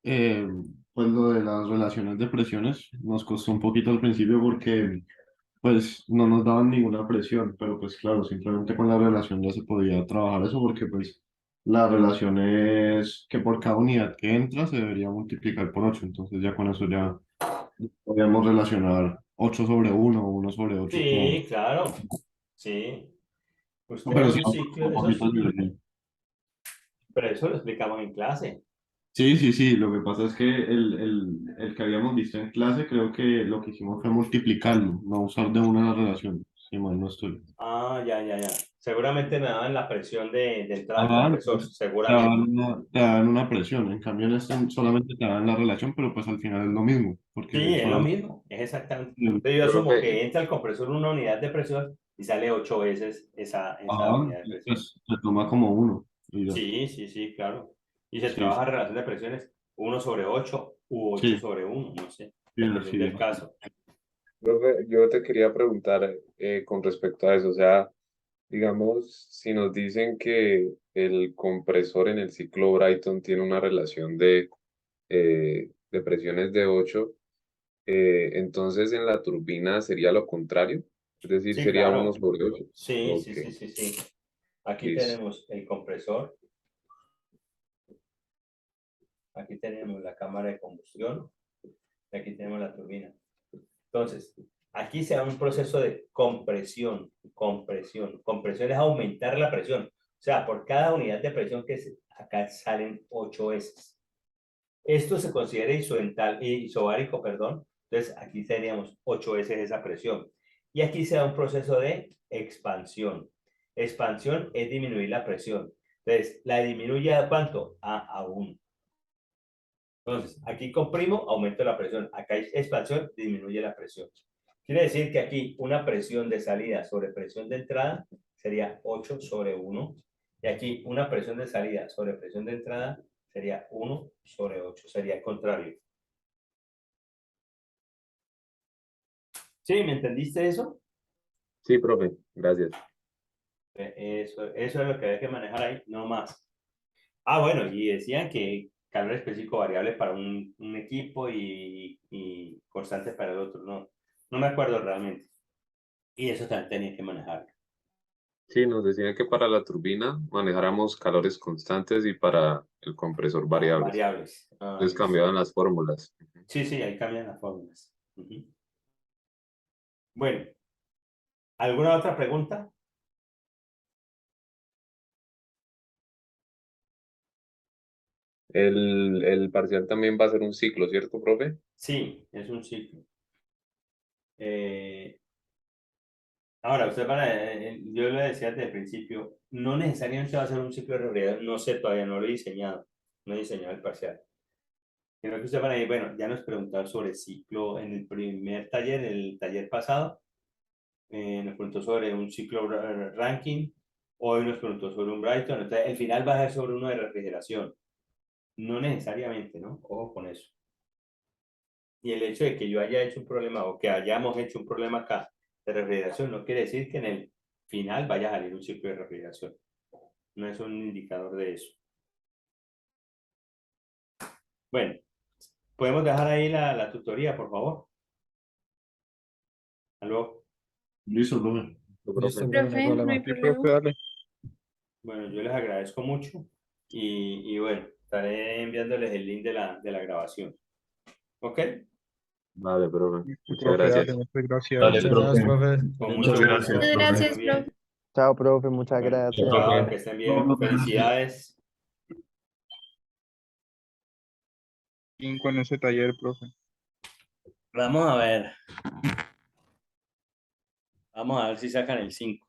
eh, pues lo de las relaciones de presiones nos costó un poquito al principio porque pues no nos daban ninguna presión, pero pues claro, simplemente con la relación ya se podía trabajar eso porque pues la relación es que por cada unidad que entra se debería multiplicar por 8, entonces ya con eso ya podíamos relacionar 8 sobre 1 o 1 sobre 8 como... Sí, claro. Sí. Pero Ustedes sí, un un ciclo, poquito de... pero eso lo explicamos en clase. Sí, sí, sí, lo que pasa es que el que habíamos visto en clase creo que lo que hicimos fue multiplicarlo, no usar de una relación, si mal no estoy. Ah, ya, ya, ya. Seguramente me daban la presión de entrada del Ah, compresor, entonces seguramente. te dan una presión, en cambio en este solamente te dan la relación, pero pues al final es lo mismo, porque Sí, es lo solamente... mismo, es exactamente. Entonces yo asumo Profe, que entra el compresor una unidad de presión y sale 8 veces esa Ah, unidad de presión. pues se toma como uno, y ya. Sí, sí, sí, claro. Y se Sí, trabaja relación de presiones 1/8 u 8 sí, sobre 1, no sé, bien, dependiendo así del es. caso. profe, yo te quería preguntar con respecto a eso, o sea, digamos, si nos dicen que el compresor en el ciclo Brighton tiene una relación de presiones de 8, entonces en la turbina sería lo contrario, es decir, Sí, sería uno claro. sobre 8. Sí, Ok, sí, sí, sí, sí. Aquí listo. tenemos el compresor, aquí tenemos la cámara de combustión y aquí tenemos la turbina. Entonces, aquí se da un proceso de compresión, compresión. Compresión es aumentar la presión. O sea, por cada unidad de presión acá salen 8 S. Esto se considera isobárico, perdón. Entonces, aquí tendríamos 8 S de esa presión. Y aquí se da un proceso de expansión. Expansión es disminuir la presión. Entonces, ¿la disminuye a cuánto? A 1. Entonces, aquí comprimo, aumento la presión. Acá hay expansión, disminuye la presión. Quiere decir que aquí una presión de salida sobre presión de entrada sería 8 sobre 1. Y aquí una presión de salida sobre presión de entrada sería 1 sobre 8. Sería el contrario. ¿Sí? ¿Me entendiste eso? Sí, profe, gracias. Eso es lo que hay que manejar ahí, no más. Ah, bueno, y decían que calor específico variable para un equipo y constante para el otro. No, no me acuerdo realmente. Y eso también tenía que manejar. Sí, nos decían que para la turbina manejáramos calores constantes y para el compresor variables. Variables. Entonces Listo. cambiaban las fórmulas. Sí, sí, ahí cambian las fórmulas. Bueno, ¿alguna otra pregunta? El parcial también va a ser un ciclo, ¿cierto, profe? Sí, es un ciclo. Ahora, usted yo le decía desde el principio, no necesariamente va a ser un ciclo de refrigeración, no sé, todavía no lo he diseñado, no he diseñado el parcial. Sino que usted van a ir, bueno, ya nos preguntaron sobre ciclo en el primer taller, el taller pasado, nos preguntó sobre un ciclo ranking, hoy nos preguntó sobre un Brighton, entonces el final va a ser sobre uno de refrigeración, no necesariamente, ¿no? Ojo con eso. Y el hecho de que yo haya hecho un problema o que hayamos hecho un problema acá de refrigeración no quiere decir que en el final vaya a salir un ciclo de refrigeración. No es un indicador de eso. Bueno, podemos dejar ahí la tutoría, por favor. ¿Aló? Listo, profe. Listo, Profe. profe, no hay Profe, no hay problema. Sí, problema. profe, dale. Bueno, yo les agradezco mucho y bueno, estaré enviándoles el link de la grabación. ¿Ok? Vale, profe. Listo, Muchas profe, dale, gracias. muchas gracias. Dale, Muchas gracias, profe. profe. Con Muchas mucho gracias, gusto. Muchas profe. Que gracias, estén bien. profe. Chao, profe, muchas Bueno, gracias. chao, que estén bien. Felicidades. 5 en ese taller, profe. Vamos a ver. Vamos a ver si sacan el 5.